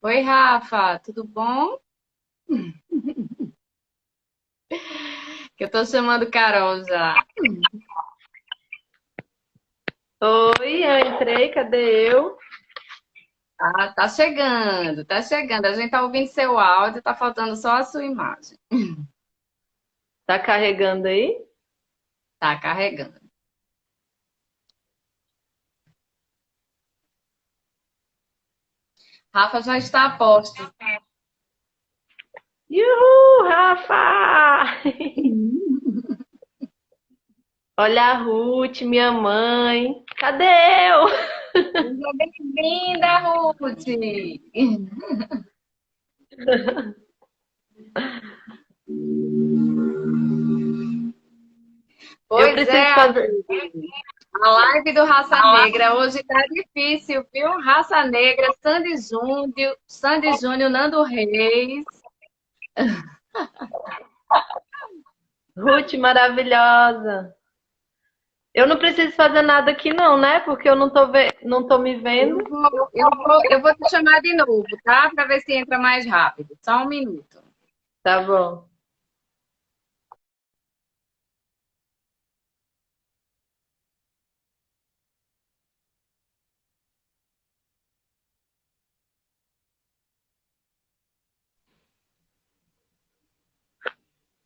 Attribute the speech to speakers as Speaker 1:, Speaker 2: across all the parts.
Speaker 1: Oi, Rafa, tudo bom? Que eu tô chamando Carol já.
Speaker 2: Oi, eu entrei, cadê eu?
Speaker 1: Ah, tá chegando, tá chegando. A gente tá ouvindo seu áudio, tá faltando só a sua imagem.
Speaker 2: Tá carregando aí?
Speaker 1: Tá carregando. Rafa já está a posto.
Speaker 2: Uhul, Rafa! Olha a Ruth, minha mãe. Cadê eu?
Speaker 1: Seja bem-vinda, Ruth!
Speaker 2: Eu
Speaker 1: Pois
Speaker 2: preciso
Speaker 1: é,
Speaker 2: fazer.
Speaker 1: amigo. A live do Raça Negra hoje tá difícil, viu? Raça Negra, Sandy Júnior, Nando Reis.
Speaker 2: Ruth, maravilhosa. Eu não preciso fazer nada aqui não, né? Porque eu não tô me vendo.
Speaker 1: Eu vou te chamar de novo, tá? Para ver se entra mais rápido. Só um minuto.
Speaker 2: Tá bom.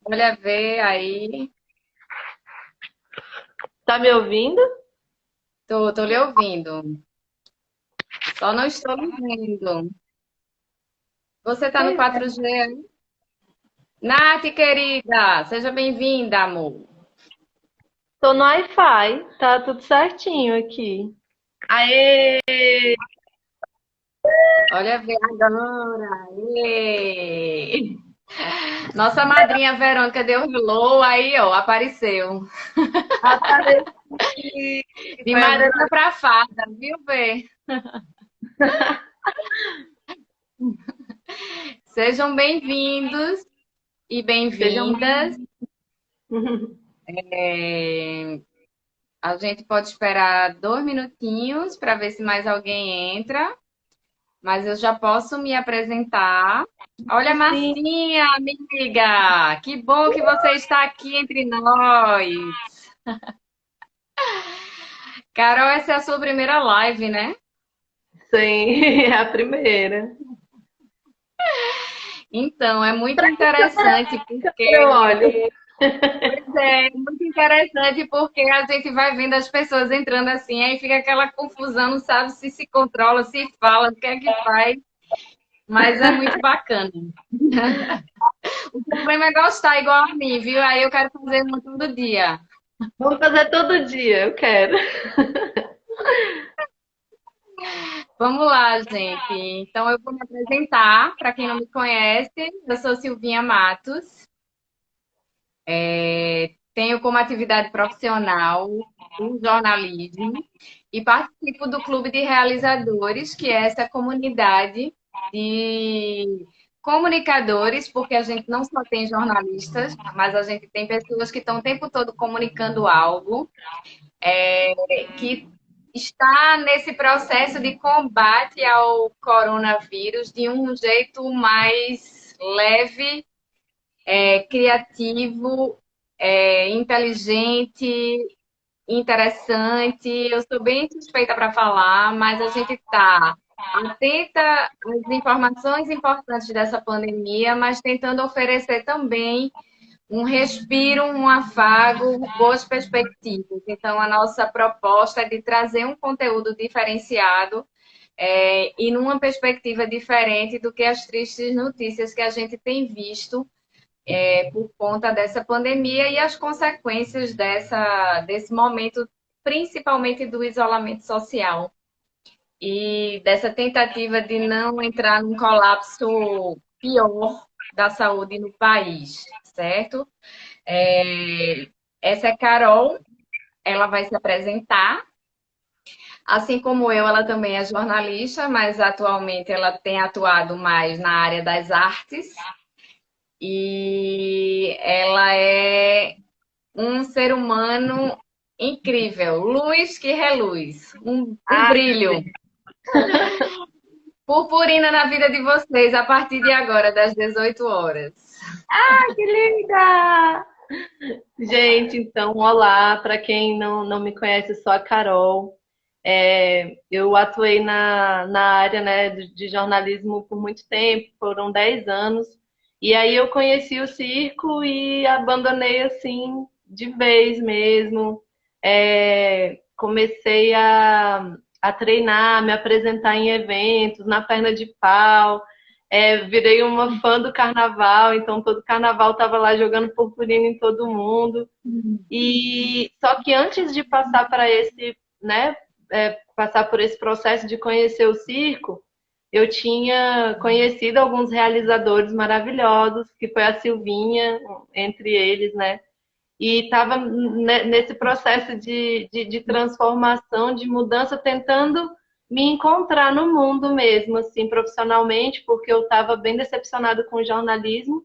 Speaker 1: Olha, vê aí.
Speaker 2: Tá me ouvindo?
Speaker 1: Tô lhe ouvindo. Só não estou lhe vendo. Você tá no
Speaker 2: Pois é.
Speaker 1: 4G aí? Nath, querida, seja bem-vinda, amor.
Speaker 2: Tô no Wi-Fi, tá tudo certinho aqui.
Speaker 1: Aê! Olha, vê agora. Aê! Nossa madrinha Verônica deu hello, aí, ó, apareceu.
Speaker 2: Apareci, que
Speaker 1: De
Speaker 2: foi a
Speaker 1: madrinha pra fada, viu, Vê? Sejam bem-vindos e
Speaker 2: Sejam
Speaker 1: bem-vindas.
Speaker 2: bem-vindos.
Speaker 1: É, a gente pode esperar 2 minutinhos para ver se mais alguém entra, mas eu já posso me apresentar. Olha,
Speaker 2: Sim,
Speaker 1: Marcinha, amiga, que bom que você está aqui entre nós. Carol, essa é a sua primeira live, né?
Speaker 2: sim, é a primeira.
Speaker 1: Então, é muito interessante
Speaker 2: Eu
Speaker 1: porque
Speaker 2: olho.
Speaker 1: é muito interessante porque a gente vai vendo as pessoas entrando assim, aí fica aquela confusão, não sabe se controla, se fala, o que é que faz, mas é muito bacana. O problema é gostar igual a mim, viu? Aí eu quero fazer uma todo dia.
Speaker 2: Vamos fazer todo dia, eu quero.
Speaker 1: Vamos lá, gente. Então eu vou me apresentar, para quem não me conhece, eu sou Silvinha Matos, tenho como atividade profissional o jornalismo e participo do Clube de Realizadores, que é essa comunidade de comunicadores, porque a gente não só tem jornalistas, mas a gente tem pessoas que estão o tempo todo comunicando algo, que está nesse processo de combate ao coronavírus de um jeito mais leve, criativo, inteligente, interessante. Eu sou bem suspeita para falar, mas a gente está atenta às informações importantes dessa pandemia, mas tentando oferecer também um respiro, um afago, boas perspectivas. Então, a nossa proposta é de trazer um conteúdo diferenciado e numa perspectiva diferente do que as tristes notícias que a gente tem visto por conta dessa pandemia e as consequências desse momento, principalmente do isolamento social e dessa tentativa de não entrar num colapso pior da saúde no país, certo? Essa é Carol, ela vai se apresentar. Assim como eu, ela também é jornalista, mas atualmente ela tem atuado mais na área das artes e ela é um ser humano incrível, luz que reluz, um
Speaker 2: Ah,
Speaker 1: brilho. Purpurina na vida de vocês a partir de agora, das 18 horas.
Speaker 2: Que linda! Gente, então, olá, para quem não me conhece, eu sou a Carol. Eu atuei na área, né, de jornalismo por muito tempo, foram 10 anos. E aí eu conheci o circo e abandonei assim de vez mesmo. Comecei a treinar, me apresentar em eventos, na perna de pau. Virei uma fã do carnaval, então todo carnaval estava lá jogando purpurina em todo mundo. E só que antes de passar para esse, né, passar por esse processo de conhecer o circo, eu tinha conhecido alguns realizadores maravilhosos, que foi a Silvinha, entre eles, né? E estava nesse processo de transformação, de mudança, tentando me encontrar no mundo mesmo, assim, profissionalmente, porque eu estava bem decepcionada com o jornalismo.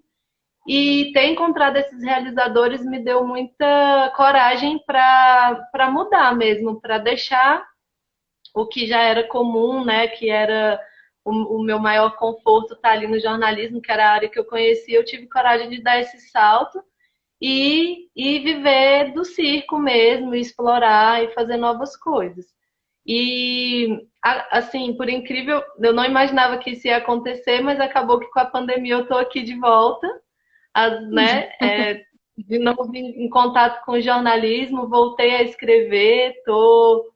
Speaker 2: E ter encontrado esses realizadores me deu muita coragem para mudar mesmo, para deixar o que já era comum, né? Que era o meu maior conforto estar ali no jornalismo, que era a área que eu conhecia. Eu tive coragem de dar esse salto e viver do circo mesmo, e explorar e fazer novas coisas. E assim, por incrível, eu não imaginava que isso ia acontecer, mas acabou que com a pandemia eu tô aqui de volta, né? De novo em contato com o jornalismo, voltei a escrever, tô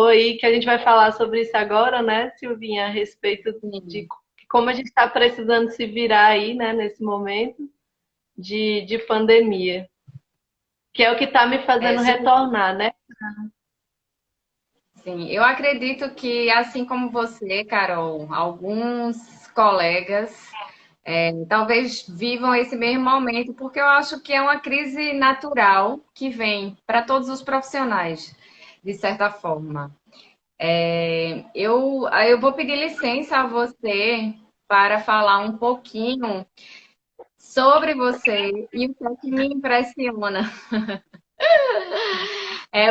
Speaker 2: aí, que a gente vai falar sobre isso agora, né, Silvinha, a respeito de como a gente está precisando se virar aí, né, nesse momento de pandemia, que é o que está me fazendo retornar, né?
Speaker 1: Sim, eu acredito que, assim como você, Carol, alguns colegas talvez vivam esse mesmo momento, porque eu acho que é uma crise natural que vem para todos os profissionais, de certa forma. Eu vou pedir licença a você para falar um pouquinho sobre você e o que é que me impressiona.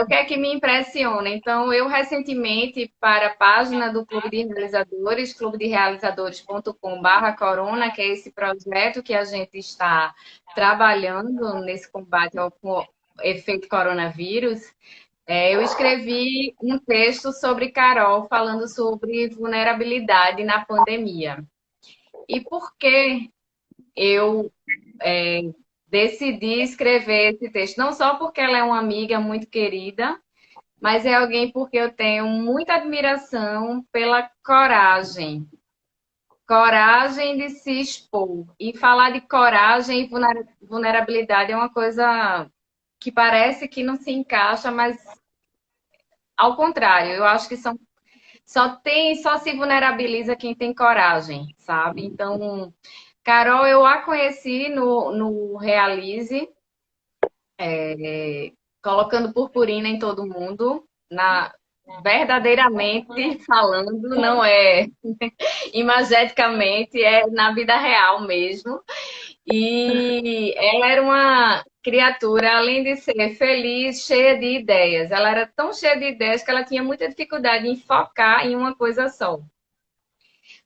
Speaker 1: O que é que me impressiona? Então, eu recentemente, para a página do Clube de Realizadores, clubederealizadores.com/corona, que é esse projeto que a gente está trabalhando nesse combate ao efeito coronavírus, eu escrevi um texto sobre Carol, falando sobre vulnerabilidade na pandemia. E por que eu decidi escrever esse texto? Não só porque ela é uma amiga muito querida, mas é alguém porque eu tenho muita admiração pela coragem. Coragem de se expor. E falar de coragem e vulnerabilidade é uma coisa que parece que não se encaixa, mas ao contrário, eu acho que só se vulnerabiliza quem tem coragem, sabe? Então, Carol, eu a conheci no Realize, colocando purpurina em todo mundo, verdadeiramente falando, não é imageticamente, é na vida real mesmo. E ela era uma criatura, além de ser feliz, cheia de ideias. Ela era tão cheia de ideias que ela tinha muita dificuldade em focar em uma coisa só.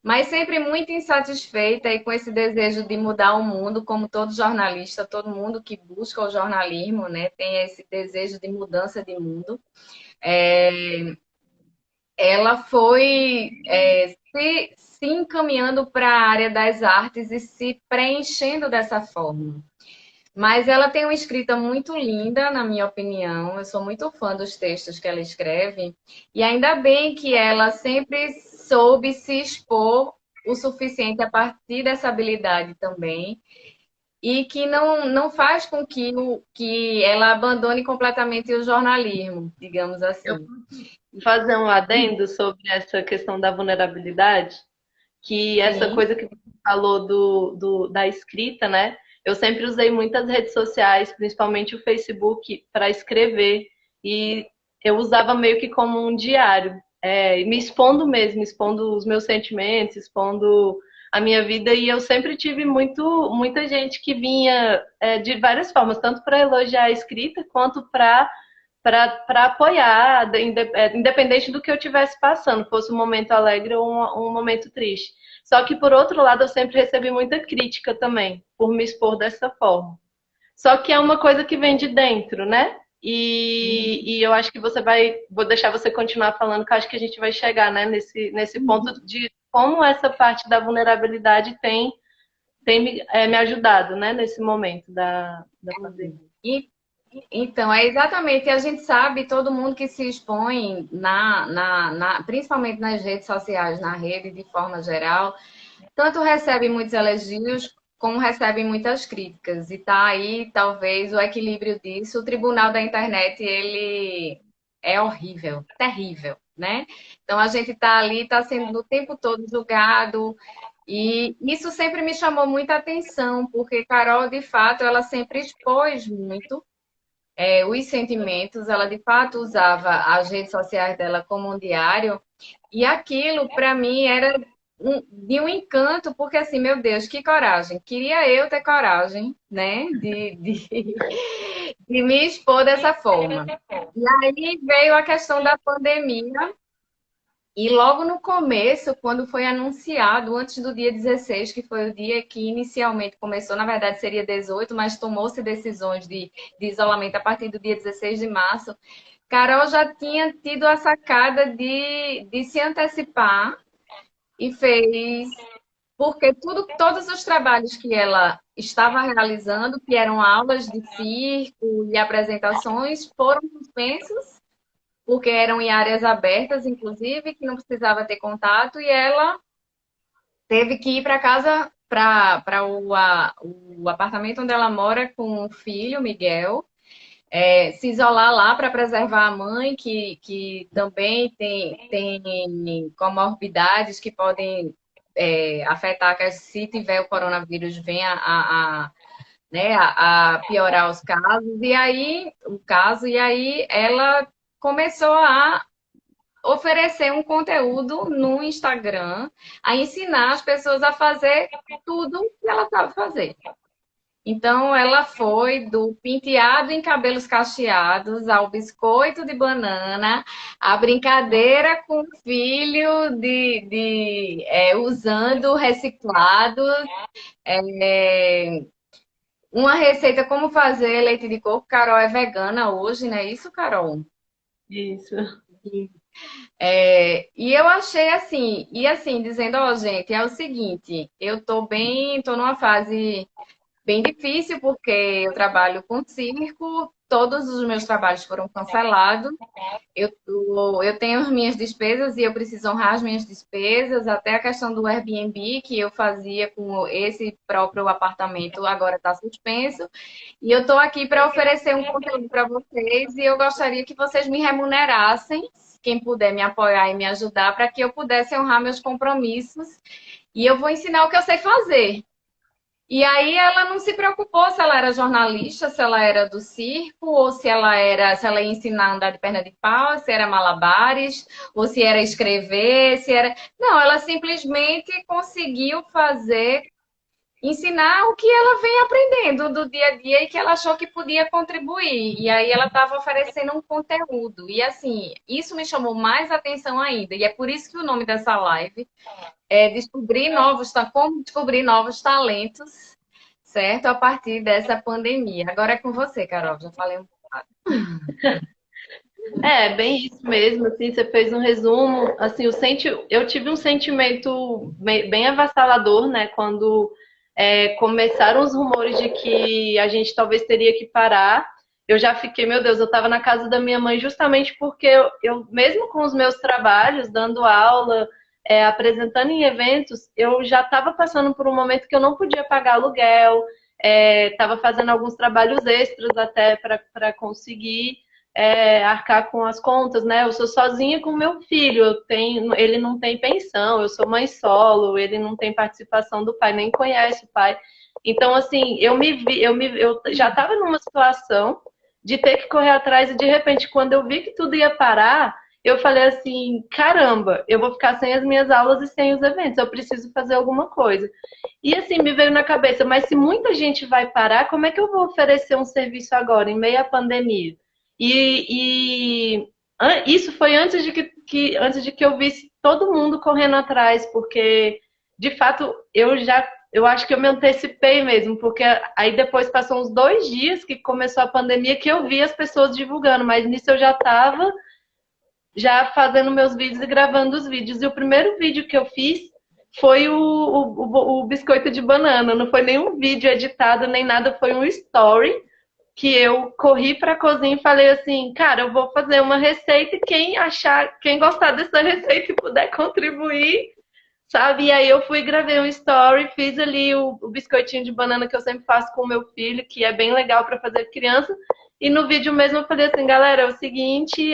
Speaker 1: Mas sempre muito insatisfeita e com esse desejo de mudar o mundo, como todo jornalista, todo mundo que busca o jornalismo, né, tem esse desejo de mudança de mundo. Ela foi se encaminhando para a área das artes e se preenchendo dessa forma. Mas ela tem uma escrita muito linda, na minha opinião. Eu sou muito fã dos textos que ela escreve. E ainda bem que ela sempre soube se expor o suficiente a partir dessa habilidade também. E que não faz com que ela abandone completamente o jornalismo, digamos
Speaker 2: Eu
Speaker 1: assim.
Speaker 2: vou fazer um adendo sobre essa questão da vulnerabilidade, que essa
Speaker 1: Sim.
Speaker 2: coisa que você falou da escrita, né? Eu sempre usei muitas redes sociais, principalmente o Facebook, para escrever. E eu usava meio que como um diário, me expondo mesmo, expondo os meus sentimentos, expondo a minha vida. E eu sempre tive muita gente que vinha de várias formas, tanto para elogiar a escrita, quanto para apoiar, independente do que eu estivesse passando, fosse um momento alegre ou um momento triste. Só que, por outro lado, eu sempre recebi muita crítica também, por me expor dessa forma. Só que é uma coisa que vem de dentro, né? E eu acho que vou deixar você continuar falando, que eu acho que a gente vai chegar, né, nesse ponto de como essa parte da vulnerabilidade tem me ajudado, né, nesse momento da pandemia.
Speaker 1: Então, é exatamente, a gente sabe, todo mundo que se expõe, principalmente nas redes sociais, na rede de forma geral, tanto recebe muitos elogios, como recebe muitas críticas. E tá aí, talvez, o equilíbrio disso. O tribunal da internet, ele é horrível, terrível, né? Então, a gente tá ali, tá sendo o tempo todo julgado, e isso sempre me chamou muita atenção, porque Carol, de fato, ela sempre expôs muito os sentimentos, ela de fato usava as redes sociais dela como um diário, e aquilo para mim era de um encanto, porque assim, meu Deus, que coragem, queria eu ter coragem, né, de me expor dessa forma. E aí veio a questão da pandemia, e logo no começo, quando foi anunciado, antes do dia 16, que foi o dia que inicialmente começou, na verdade seria 18, mas tomou-se decisões de isolamento a partir do dia 16 de março, Carol já tinha tido a sacada de se antecipar e fez, porque todos os trabalhos que ela estava realizando, que eram aulas de circo e apresentações, foram suspensos porque eram em áreas abertas, inclusive, que não precisava ter contato, e ela teve que ir para casa, para o apartamento onde ela mora com o filho, Miguel, se isolar lá para preservar a mãe, que também tem comorbidades que podem afetar, que se tiver o coronavírus, venha né, a piorar os casos. E aí ela começou a oferecer um conteúdo no Instagram, a ensinar as pessoas a fazer tudo que ela sabe fazer. Então, ela foi do penteado em cabelos cacheados ao biscoito de banana, a brincadeira com o filho usando reciclados, é, uma receita como fazer leite de coco. Carol é vegana hoje, não é isso, Carol?
Speaker 2: Isso.
Speaker 1: E eu achei assim, dizendo, ó, gente, é o seguinte, tô numa fase bem difícil, porque eu trabalho com circo, todos os meus trabalhos foram cancelados, eu tenho as minhas despesas e eu preciso honrar as minhas despesas, até a questão do Airbnb, que eu fazia com esse próprio apartamento, agora está suspenso, e eu estou aqui para oferecer um conteúdo para vocês, e eu gostaria que vocês me remunerassem, quem puder me apoiar e me ajudar, para que eu pudesse honrar meus compromissos, e eu vou ensinar o que eu sei fazer. E aí ela não se preocupou se ela era jornalista, se ela era do circo, ou se ela ia ensinar a andar de perna de pau, se era malabares, ou se era escrever, se era. Não, ela simplesmente conseguiu ensinar o que ela vem aprendendo do dia a dia e que ela achou que podia contribuir. E aí ela estava oferecendo um conteúdo. E assim, isso me chamou mais atenção ainda. E é por isso que o nome dessa live como descobrir novos talentos, certo? A partir dessa pandemia. Agora é com você, Carol, já falei um pouco.
Speaker 2: Bem isso mesmo, assim, você fez um resumo, assim, eu tive um sentimento bem avassalador, né, quando começaram os rumores de que a gente talvez teria que parar. Eu já fiquei, meu Deus, eu estava na casa da minha mãe justamente porque eu mesmo com os meus trabalhos, dando aula, apresentando em eventos, eu já estava passando por um momento que eu não podia pagar aluguel, estava fazendo alguns trabalhos extras até para conseguir arcar com as contas, né? Eu sou sozinha com meu filho, ele não tem pensão, eu sou mãe solo, ele não tem participação do pai, nem conhece o pai. Então, assim, eu já estava numa situação de ter que correr atrás e, de repente, quando eu vi que tudo ia parar, eu falei assim, caramba, eu vou ficar sem as minhas aulas e sem os eventos, eu preciso fazer alguma coisa. E assim, me veio na cabeça, mas se muita gente vai parar, como é que eu vou oferecer um serviço agora, em meio à pandemia? Isso foi antes antes de que eu visse todo mundo correndo atrás, porque de fato eu acho que eu me antecipei mesmo, porque aí depois passou uns 2 dias que começou a pandemia que eu vi as pessoas divulgando, mas nisso eu já estava já fazendo meus vídeos e gravando os vídeos. E o primeiro vídeo que eu fiz foi o biscoito de banana. Não foi nenhum vídeo editado, nem nada, foi um story que eu corri para a cozinha e falei assim, cara, eu vou fazer uma receita e quem gostar dessa receita e puder contribuir, sabe? E aí eu fui, gravei um story, fiz ali o biscoitinho de banana que eu sempre faço com o meu filho, que é bem legal para fazer criança. E no vídeo mesmo eu falei assim, galera, é o seguinte,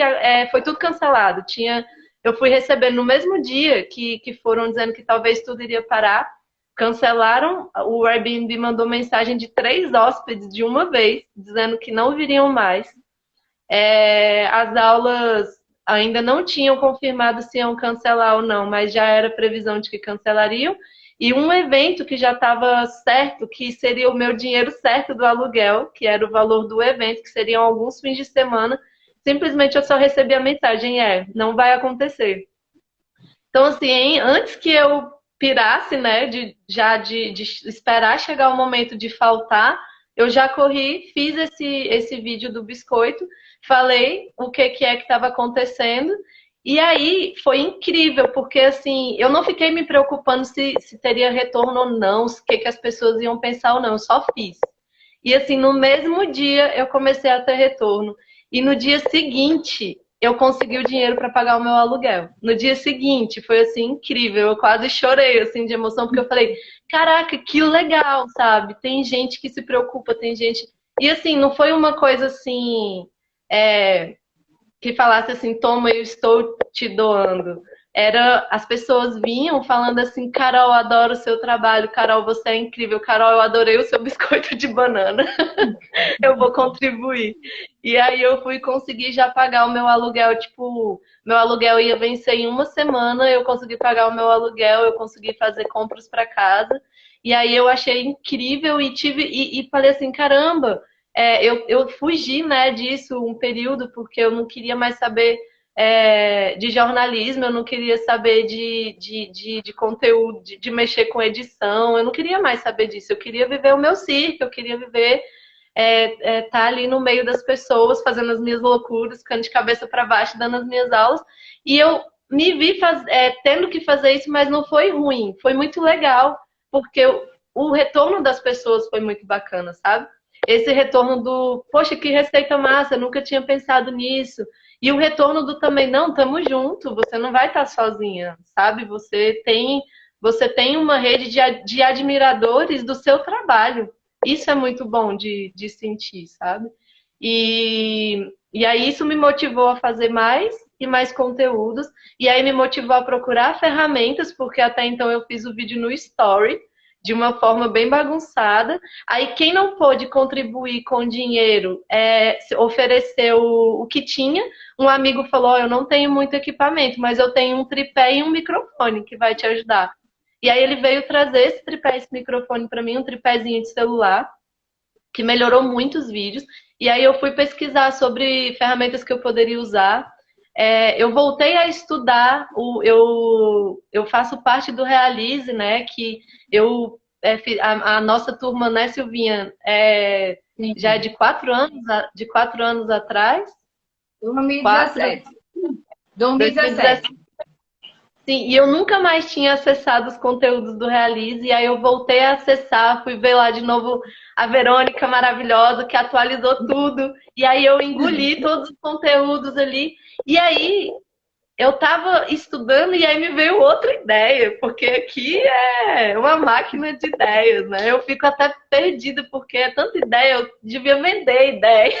Speaker 2: foi tudo cancelado. Eu fui receber no mesmo dia que foram dizendo que talvez tudo iria parar, cancelaram, o Airbnb mandou mensagem de 3 hóspedes de uma vez, dizendo que não viriam mais. As aulas ainda não tinham confirmado se iam cancelar ou não, mas já era previsão de que cancelariam. E um evento que já estava certo, que seria o meu dinheiro certo do aluguel, que era o valor do evento, que seriam alguns fins de semana, simplesmente eu só recebi a mensagem, não vai acontecer. Então, assim, antes que eu pirasse, né, de esperar chegar o momento de faltar, eu já corri, fiz esse vídeo do biscoito, falei o que é que estava acontecendo, e aí foi incrível, porque assim, eu não fiquei me preocupando se teria retorno ou não, o que as pessoas iam pensar ou não, eu só fiz. E assim, no mesmo dia eu comecei a ter retorno. E no dia seguinte, eu consegui o dinheiro para pagar o meu aluguel. No dia seguinte, foi assim incrível. Eu quase chorei assim de emoção porque eu falei: "Caraca, que legal", sabe? Tem gente que se preocupa, tem gente. E assim, não foi uma coisa assim que falasse assim: "Toma, eu estou te doando". As pessoas vinham falando assim: "Carol, adoro o seu trabalho, Carol, você é incrível, Carol, eu adorei o seu biscoito de banana, eu vou contribuir". E aí eu fui conseguir já pagar o meu aluguel, tipo, meu aluguel ia vencer em uma semana, eu consegui pagar o meu aluguel, eu consegui fazer compras para casa. E aí eu achei incrível e falei assim, caramba, eu fugi, né, disso um período porque eu não queria mais saber de jornalismo, eu não queria saber de conteúdo, de mexer com edição, eu não queria mais saber disso, eu queria viver o meu circo, eu queria viver tá ali no meio das pessoas, fazendo as minhas loucuras, ficando de cabeça para baixo, dando as minhas aulas, e eu me vi tendo que fazer isso, mas não foi ruim, foi muito legal, porque o retorno das pessoas foi muito bacana, sabe? Esse retorno do, poxa, que receita massa, eu nunca tinha pensado nisso. E o retorno do também, não, tamo junto, você não vai estar sozinha, sabe? Você tem uma rede de admiradores do seu trabalho. Isso é muito bom de sentir, sabe? E aí isso me motivou a fazer mais e mais conteúdos. E aí me motivou a procurar ferramentas, porque até então eu fiz o vídeo no Story, de uma forma bem bagunçada. Aí quem não pôde contribuir com dinheiro ofereceu o que tinha. Um amigo falou, eu não tenho muito equipamento, mas eu tenho um tripé e um microfone que vai te ajudar. E aí ele veio trazer esse tripé, esse microfone para mim, um tripézinho de celular, que melhorou muito os vídeos. E aí eu fui pesquisar sobre ferramentas que eu poderia usar. Eu voltei a estudar, eu faço parte do Realize, né? Que a nossa turma, né, Silvinha, já é de 4 anos atrás.
Speaker 1: 2017. 2017.
Speaker 2: Sim, e eu nunca mais tinha acessado os conteúdos do Realize, e aí eu voltei a acessar, fui ver lá de novo a Verônica maravilhosa, que atualizou tudo, e aí eu engoli todos os conteúdos ali, e aí eu tava estudando e aí me veio outra ideia, porque aqui é uma máquina de ideias, né? Eu fico até perdida, porque é tanta ideia, eu devia vender ideia.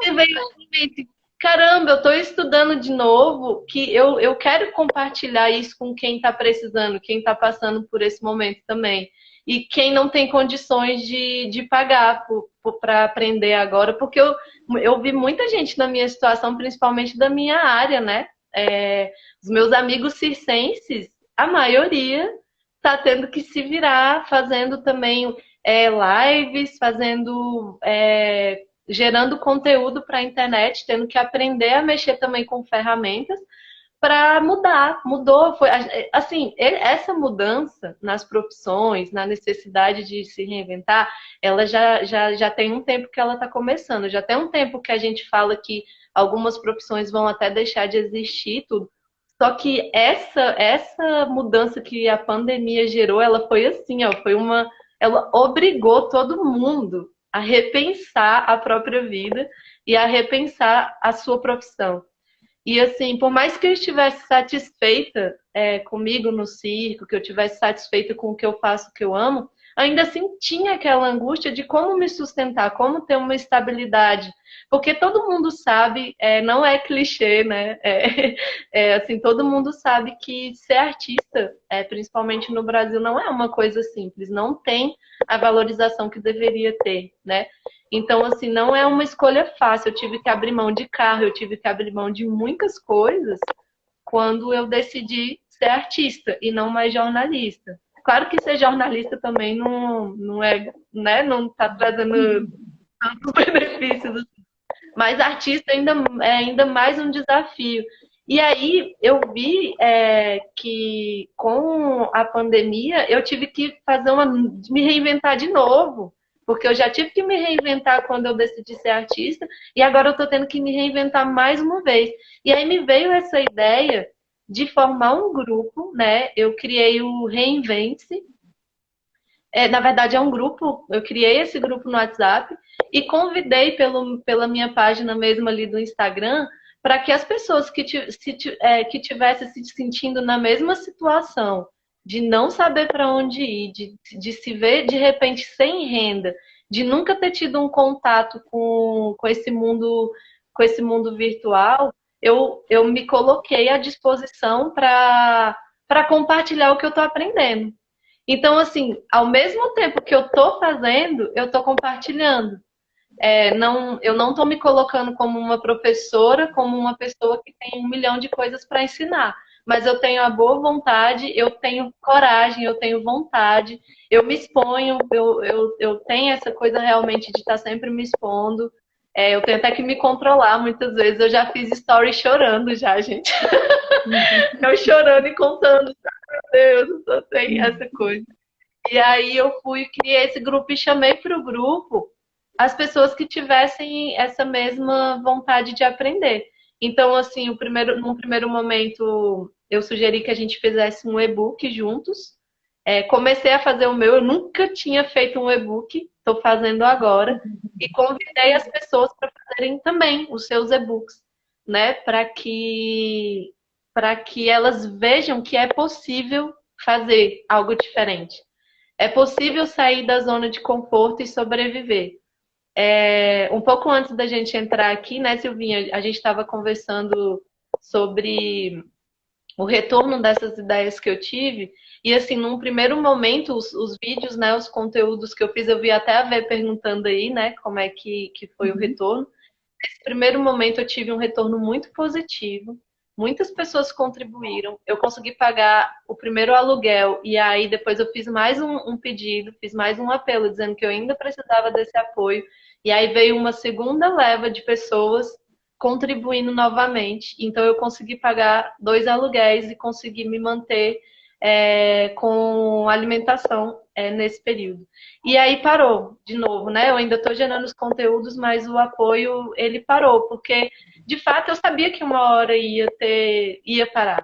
Speaker 2: E veio caramba, eu estou estudando de novo, que eu quero compartilhar isso com quem está precisando, quem está passando por esse momento também. E quem não tem condições de pagar para aprender agora, porque eu vi muita gente na minha situação, principalmente da minha área, né? Os meus amigos circenses, a maioria está tendo que se virar, fazendo também lives, fazendo gerando conteúdo para a internet, tendo que aprender a mexer também com ferramentas para mudar. Mudou, foi assim, essa mudança nas profissões, na necessidade de se reinventar, ela já tem um tempo que ela está começando, já tem um tempo que a gente fala que algumas profissões vão até deixar de existir, tudo. Só que essa mudança que a pandemia gerou, ela foi assim, ó, ela obrigou todo mundo a repensar a própria vida e a repensar a sua profissão. E assim, por mais que eu estivesse satisfeita comigo no circo, que eu estivesse satisfeita com o que eu faço, o que eu amo, ainda assim tinha aquela angústia de como me sustentar, como ter uma estabilidade. Porque todo mundo sabe, não é clichê, né? Assim, todo mundo sabe que ser artista, principalmente no Brasil, não é uma coisa simples, não tem a valorização que deveria ter, né? Então, assim, não é uma escolha fácil. Eu tive que abrir mão de carro, eu tive que abrir mão de muitas coisas quando eu decidi ser artista e não mais jornalista. Claro que ser jornalista também não é, né? Não está trazendo tantos benefícios, mas artista é ainda mais um desafio. E aí eu vi que com a pandemia eu tive que me reinventar de novo. Porque eu já tive que me reinventar quando eu decidi ser artista, e agora eu estou tendo que me reinventar mais uma vez. E aí me veio essa ideia de formar um grupo, né? Eu criei o Reinvente-se. Na verdade, é um grupo, eu criei esse grupo no WhatsApp e convidei pela minha página mesmo ali do Instagram para que as pessoas que tivessem se sentindo na mesma situação, de não saber para onde ir, de se ver de repente sem renda, de nunca ter tido um contato com esse mundo virtual, eu me coloquei à disposição para compartilhar o que eu estou aprendendo. Então, assim, ao mesmo tempo que eu estou fazendo, eu estou compartilhando. Eu não estou me colocando como uma professora, como uma pessoa que tem 1 milhão de coisas para ensinar. Mas eu tenho a boa vontade, eu tenho coragem, eu tenho vontade, eu me exponho, eu tenho essa coisa realmente de estar sempre me expondo. Eu tenho até que me controlar muitas vezes. Eu já fiz story chorando já, gente. Eu chorando e contando. Meu Deus, eu só tenho essa coisa. E aí eu criei esse grupo e chamei para o grupo as pessoas que tivessem essa mesma vontade de aprender. Então, assim, num primeiro momento, eu sugeri que a gente fizesse um e-book juntos. Comecei a fazer o meu, eu nunca tinha feito um e-book, estou fazendo agora. E convidei as pessoas para fazerem também os seus e-books, né? Para que elas vejam que é possível fazer algo diferente. É possível sair da zona de conforto e sobreviver. Um pouco antes da gente entrar aqui, né, Silvinha, a gente estava conversando sobre o retorno dessas ideias que eu tive. E assim, num primeiro momento, os vídeos, né, os conteúdos que eu fiz, eu vi até a Vé perguntando aí, né, como é que foi o retorno. Nesse primeiro momento eu tive um retorno muito positivo. Muitas pessoas contribuíram. Eu consegui pagar o primeiro aluguel e aí depois eu fiz mais um pedido, fiz mais um apelo dizendo que eu ainda precisava desse apoio. E aí veio uma segunda leva de pessoas contribuindo novamente. Então eu consegui pagar 2 aluguéis e consegui me manter com alimentação nesse período. E aí parou de novo, né? Eu ainda estou gerando os conteúdos, mas o apoio ele parou, porque de fato eu sabia que uma hora ia parar.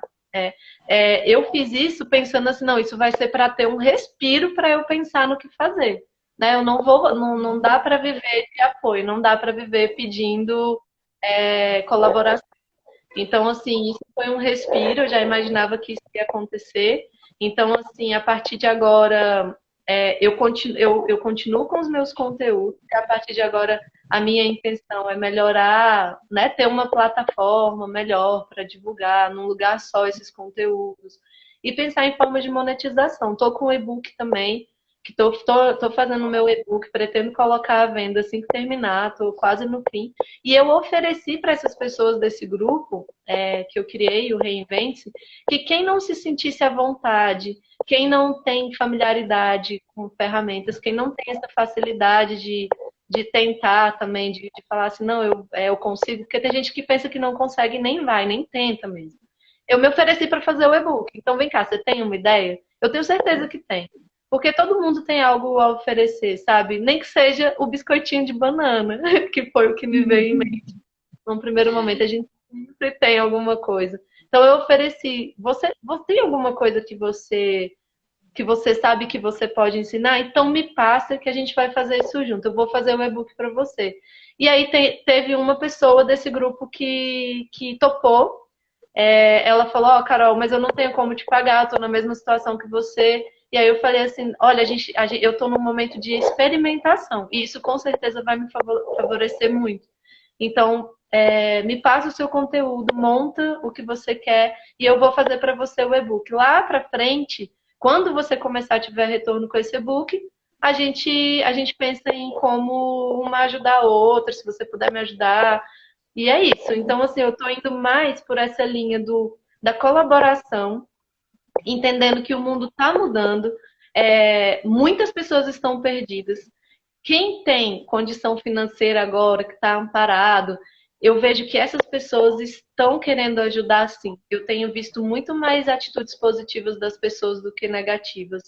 Speaker 2: Eu fiz isso pensando assim, não, isso vai ser para ter um respiro para eu pensar no que fazer. Né? Eu não dá para viver de apoio, não dá para viver pedindo colaboração. Então, assim, isso foi um respiro, eu já imaginava que isso ia acontecer. Então, assim, a partir de agora, eu continuo com os meus conteúdos, e a partir de agora, a minha intenção é melhorar, né, ter uma plataforma melhor para divulgar, num lugar só esses conteúdos, e pensar em formas de monetização. Estou com o e-book também, que estou fazendo o meu e-book, pretendo colocar à venda assim que terminar, estou quase no fim. E eu ofereci para essas pessoas desse grupo que eu criei, o Reinvente, que quem não se sentisse à vontade, quem não tem familiaridade com ferramentas, quem não tem essa facilidade de de tentar também, de falar assim, não, eu consigo, porque tem gente que pensa que não consegue e nem vai, nem tenta mesmo. Eu me ofereci para fazer o e-book, então vem cá, você tem uma ideia? Eu tenho certeza que tem. Porque todo mundo tem algo a oferecer, sabe? Nem que seja o biscoitinho de banana, que foi o que me veio em mente. Num primeiro momento, a gente sempre tem alguma coisa. Então eu ofereci. Você tem alguma coisa que você sabe que você pode ensinar? Então me passa que a gente vai fazer isso junto. Eu vou fazer o e-book para você. E aí teve uma pessoa desse grupo que topou. Ela falou, ó, Carol, mas eu não tenho como te pagar, eu tô na mesma situação que você. E aí eu falei assim, olha, eu tô num momento de experimentação, e isso com certeza vai me favorecer muito. Então, me passa o seu conteúdo, monta o que você quer, e eu vou fazer para você o e-book. Lá para frente, quando você começar a tiver retorno com esse e-book, a gente pensa em como uma ajudar a outra, se você puder me ajudar. E é isso. Então, assim, eu tô indo mais por essa linha da colaboração, entendendo que o mundo está mudando, muitas pessoas estão perdidas. Quem tem condição financeira agora, que está amparado, eu vejo que essas pessoas estão querendo ajudar sim. Eu tenho visto muito mais atitudes positivas das pessoas do que negativas.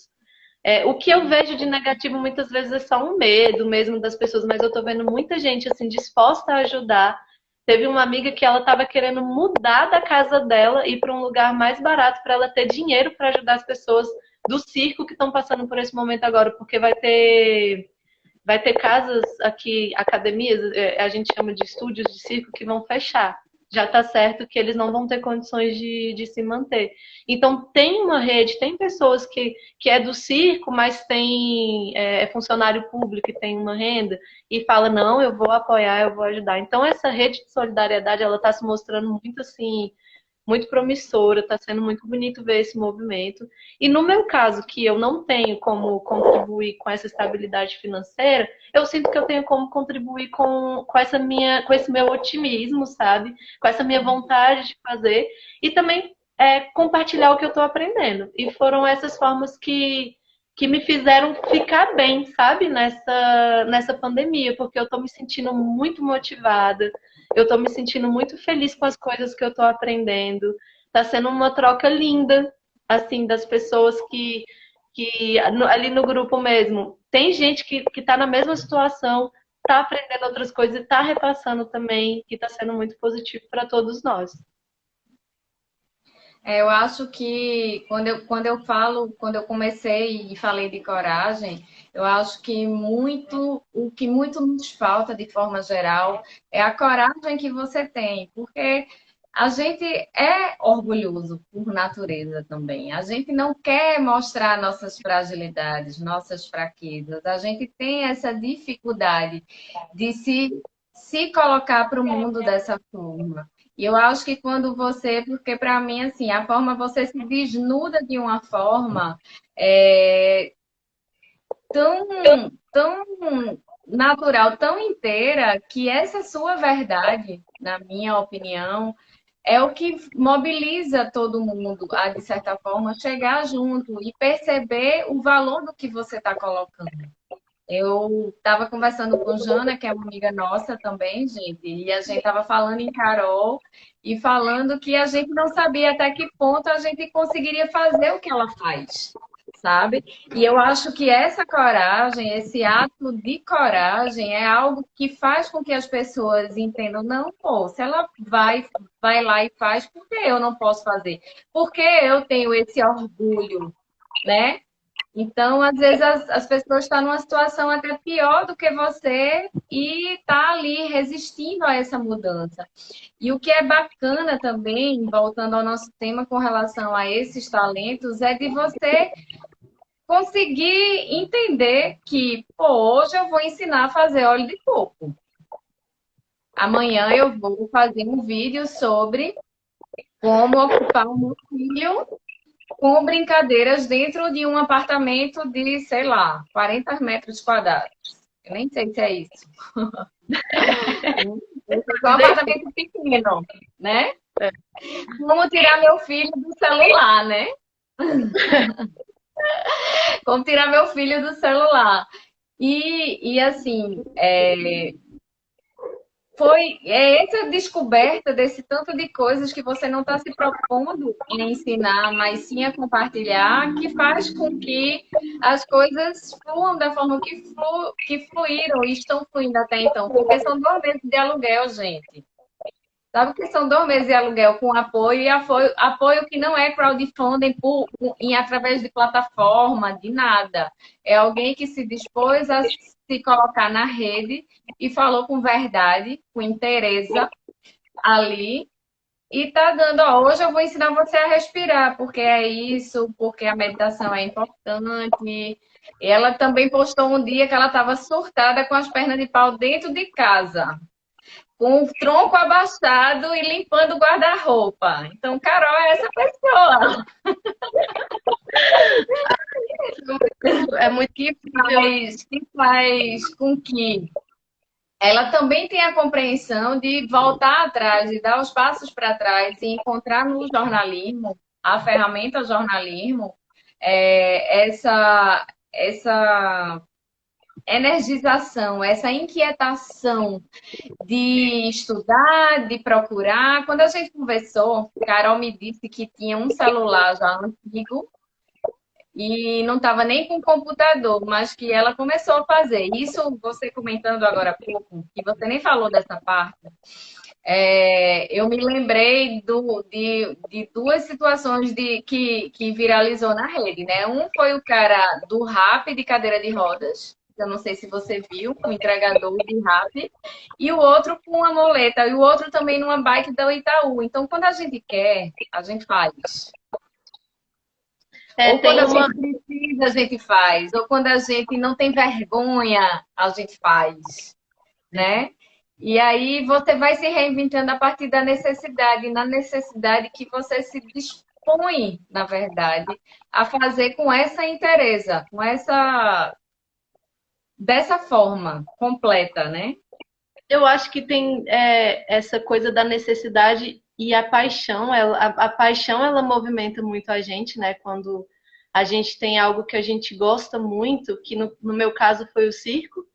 Speaker 2: O que eu vejo de negativo muitas vezes é só um medo mesmo das pessoas, mas eu estou vendo muita gente assim disposta a ajudar. Teve uma amiga que ela estava querendo mudar da casa dela e ir para um lugar mais barato para ela ter dinheiro para ajudar as pessoas do circo que estão passando por esse momento agora, porque vai ter casas aqui, academias, a gente chama de estúdios de circo, que vão fechar. Já está certo que eles não vão ter condições de se manter. Então, tem uma rede, tem pessoas que é do circo, mas é funcionário público e tem uma renda, e fala, não, eu vou apoiar, eu vou ajudar. Então, essa rede de solidariedade, ela está se mostrando muito assim, muito promissora, está sendo muito bonito ver esse movimento. E no meu caso, que eu não tenho como contribuir com essa estabilidade financeira, eu sinto que eu tenho como contribuir com esse meu otimismo, sabe? Com essa minha vontade de fazer e também compartilhar o que eu estou aprendendo. E foram essas formas que me fizeram ficar bem, sabe? Nessa pandemia, porque eu estou me sentindo muito motivada, eu tô me sentindo muito feliz com as coisas que eu tô aprendendo. Tá sendo uma troca linda, assim, das pessoas ali no grupo mesmo. Tem gente que tá na mesma situação, tá aprendendo outras coisas e tá repassando também, que tá sendo muito positivo para todos nós.
Speaker 1: Eu acho que quando eu comecei e falei de coragem, eu acho que o que muito nos falta de forma geral é a coragem que você tem, porque a gente é orgulhoso por natureza também. A gente não quer mostrar nossas fragilidades, nossas fraquezas. A gente tem essa dificuldade de se colocar para o mundo dessa forma. E eu acho que porque para mim, assim, a forma você se desnuda de uma forma tão, tão natural, tão inteira, que essa sua verdade, na minha opinião, é o que mobiliza todo mundo a, de certa forma, chegar junto e perceber o valor do que você está colocando. Eu estava conversando com Jana, que é uma amiga nossa também, gente, e a gente estava falando em Carol e falando que a gente não sabia até que ponto a gente conseguiria fazer o que ela faz, sabe? E eu acho que essa coragem, esse ato de coragem é algo que faz com que as pessoas entendam, não, pô, se ela vai lá e faz, por que eu não posso fazer? Porque eu tenho esse orgulho, né? Então, às vezes, as pessoas estão numa situação até pior do que você e está ali resistindo a essa mudança. E o que é bacana também, voltando ao nosso tema com relação a esses talentos, é de você conseguir entender que, pô, hoje eu vou ensinar a fazer óleo de coco. Amanhã eu vou fazer um vídeo sobre como ocupar o meu filho com brincadeiras dentro de um apartamento de, sei lá, 40 metros quadrados. Eu nem sei se é isso. É um apartamento pequeno, né? Como tirar meu filho do celular, né? Como tirar meu filho do celular. E assim, foi essa descoberta desse tanto de coisas que você não está se propondo a ensinar, mas sim a compartilhar, que faz com que as coisas fluam da forma que fluíram e estão fluindo até então. Porque são 2 meses de aluguel, gente. Sabe que são 2 meses de aluguel com apoio e apoio que não é crowdfunding através de plataforma, de nada. É alguém que se dispôs a se colocar na rede e falou com verdade, com interesse ali. E tá dando, ó, hoje eu vou ensinar você a respirar, porque é isso, porque a meditação é importante. Ela também postou um dia que ela estava surtada com as pernas de pau dentro de casa, com o tronco abaixado e limpando o guarda-roupa. Então, Carol é essa pessoa
Speaker 2: É muito
Speaker 1: que faz com que ela também tenha a compreensão de voltar atrás, de dar os passos para trás e encontrar no jornalismo, a ferramenta jornalismo, essa energização, essa inquietação de estudar, de procurar. Quando a gente conversou, Carol me disse que tinha um celular já antigo e não estava nem com computador, mas que ela começou a fazer. Isso você comentando agora há pouco, que você nem falou dessa parte, eu me lembrei de 2 situações que viralizou na rede, né? Um foi o cara do rap de cadeira de rodas, eu não sei se você viu, o entregador de rap, e o outro com uma moleta, e o outro também numa bike da Itaú. Então, quando a gente quer, a gente faz. Ou quando
Speaker 2: tem
Speaker 1: a
Speaker 2: uma.
Speaker 1: gente precisa, a gente faz. Ou quando a gente não tem vergonha, a gente faz, né? E aí você vai se reinventando a partir da necessidade, na necessidade que você se dispõe, na verdade, a fazer com essa interesa, dessa forma completa, né?
Speaker 2: Eu acho que tem essa coisa da necessidade e a paixão. A paixão ela movimenta muito a gente, né? Quando a gente tem algo que a gente gosta muito, que no meu caso foi o circo,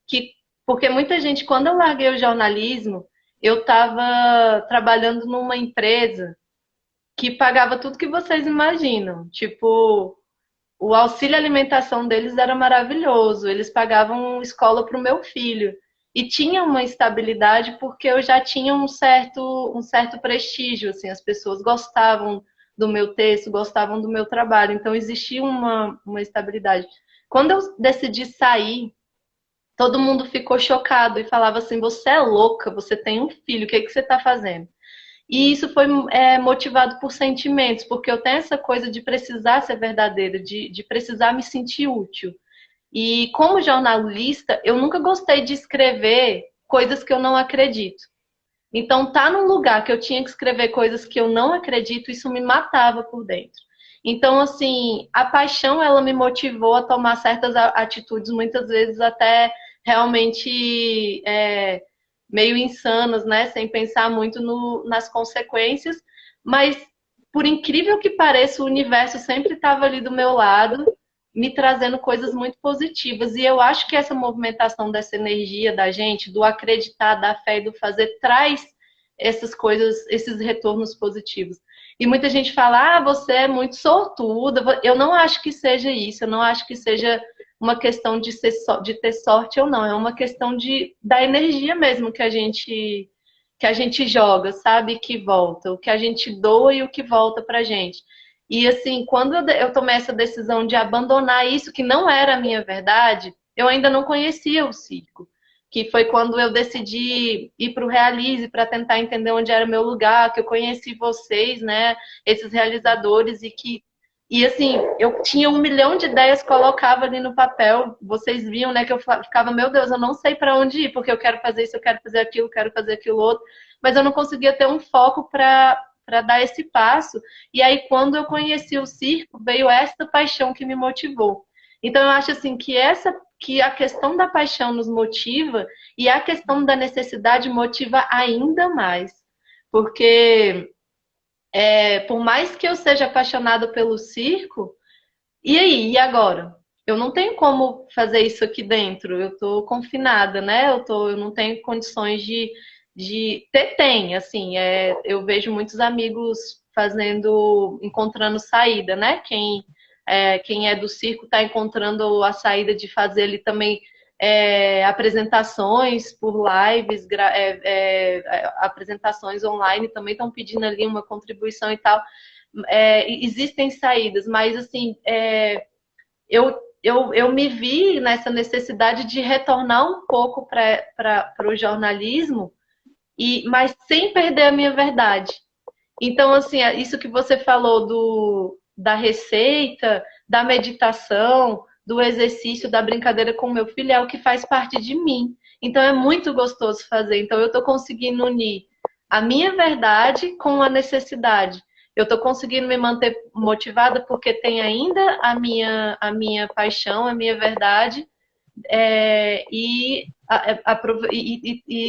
Speaker 2: que porque muita gente, quando eu larguei o jornalismo, eu estava trabalhando numa empresa que pagava tudo que vocês imaginam. Tipo, o auxílio alimentação deles era maravilhoso. Eles pagavam escola para o meu filho. E tinha uma estabilidade porque eu já tinha um certo prestígio. Assim, as pessoas gostavam do meu texto, gostavam do meu trabalho. Então existia uma estabilidade. Quando eu decidi sair, todo mundo ficou chocado e falava assim: você é louca, você tem um filho, o que, que você está fazendo? E isso foi motivado por sentimentos, porque eu tenho essa coisa de precisar ser verdadeira, de precisar me sentir útil. E como jornalista, eu nunca gostei de escrever coisas que eu não acredito. Então, tá num lugar que eu tinha que escrever coisas que eu não acredito, isso me matava por dentro. Então, assim, a paixão, ela me motivou a tomar certas atitudes, muitas vezes até realmente meio insanas, né? Sem pensar muito nas consequências. Mas, por incrível que pareça, o universo sempre estava ali do meu lado, me trazendo coisas muito positivas. E eu acho que essa movimentação dessa energia da gente, do acreditar, da fé e do fazer, traz essas coisas, esses retornos positivos. E muita gente fala: ah, você é muito sortuda. Eu não acho que seja isso, eu não acho que seja uma questão de ter sorte ou não, é uma questão da energia mesmo que a gente joga, sabe? Que volta, o que a gente doa e o que volta pra gente. E assim, quando eu tomei essa decisão de abandonar isso que não era a minha verdade, eu ainda não conhecia o circo. Que foi quando eu decidi ir para o Realize para tentar entender onde era o meu lugar, que eu conheci vocês, né, esses realizadores, e assim, eu tinha 1 milhão de ideias, colocava ali no papel, vocês viam, né, que eu ficava: meu Deus, eu não sei para onde ir, porque eu quero fazer isso, eu quero fazer aquilo, quero fazer aquilo outro, mas eu não conseguia ter um foco para dar esse passo. E aí, quando eu conheci o circo, veio essa paixão que me motivou. Então, eu acho assim que a questão da paixão nos motiva e a questão da necessidade motiva ainda mais. Porque por mais que eu seja apaixonada pelo circo, e aí, e agora? eu não tenho como fazer isso aqui dentro. Eu tô confinada, né? Eu não tenho condições tem, assim, eu vejo muitos amigos encontrando saída, né? Quem é do circo está encontrando a saída de fazer ali também apresentações por lives, apresentações online também estão pedindo ali uma contribuição e tal. Existem saídas, mas assim, eu me vi nessa necessidade de retornar um pouco para o jornalismo, mas sem perder a minha verdade. Então, assim, isso que você falou da receita, da meditação, do exercício, da brincadeira com o meu filho, é o que faz parte de mim. Então, é muito gostoso fazer. Então, eu estou conseguindo unir a minha verdade com a necessidade. Eu estou conseguindo me manter motivada porque tem ainda a minha paixão, a minha verdade, e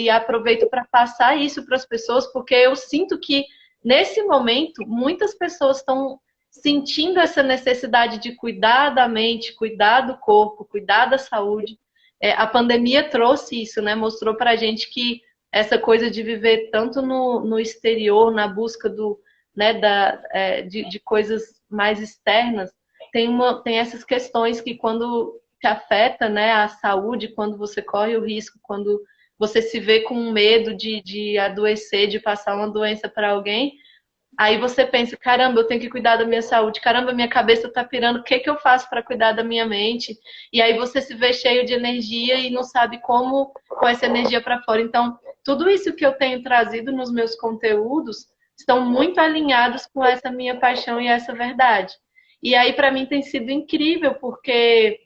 Speaker 2: aproveito para passar isso para as pessoas, porque eu sinto que nesse momento muitas pessoas estão sentindo essa necessidade de cuidar da mente, cuidar do corpo, cuidar da saúde. A pandemia trouxe isso, né? Mostrou para a gente que essa coisa de viver tanto no exterior, na busca né, de coisas mais externas, tem essas questões que quando que afeta, né, a saúde, quando você corre o risco, quando você se vê com medo de adoecer, de passar uma doença para alguém, aí você pensa, caramba, eu tenho que cuidar da minha saúde, caramba, minha cabeça tá pirando, o que que eu faço para cuidar da minha mente? E aí você se vê cheio de energia e não sabe como pôr essa energia para fora. Então, tudo isso que eu tenho trazido nos meus conteúdos estão muito alinhados com essa minha paixão e essa verdade. E aí, para mim, tem sido incrível, porque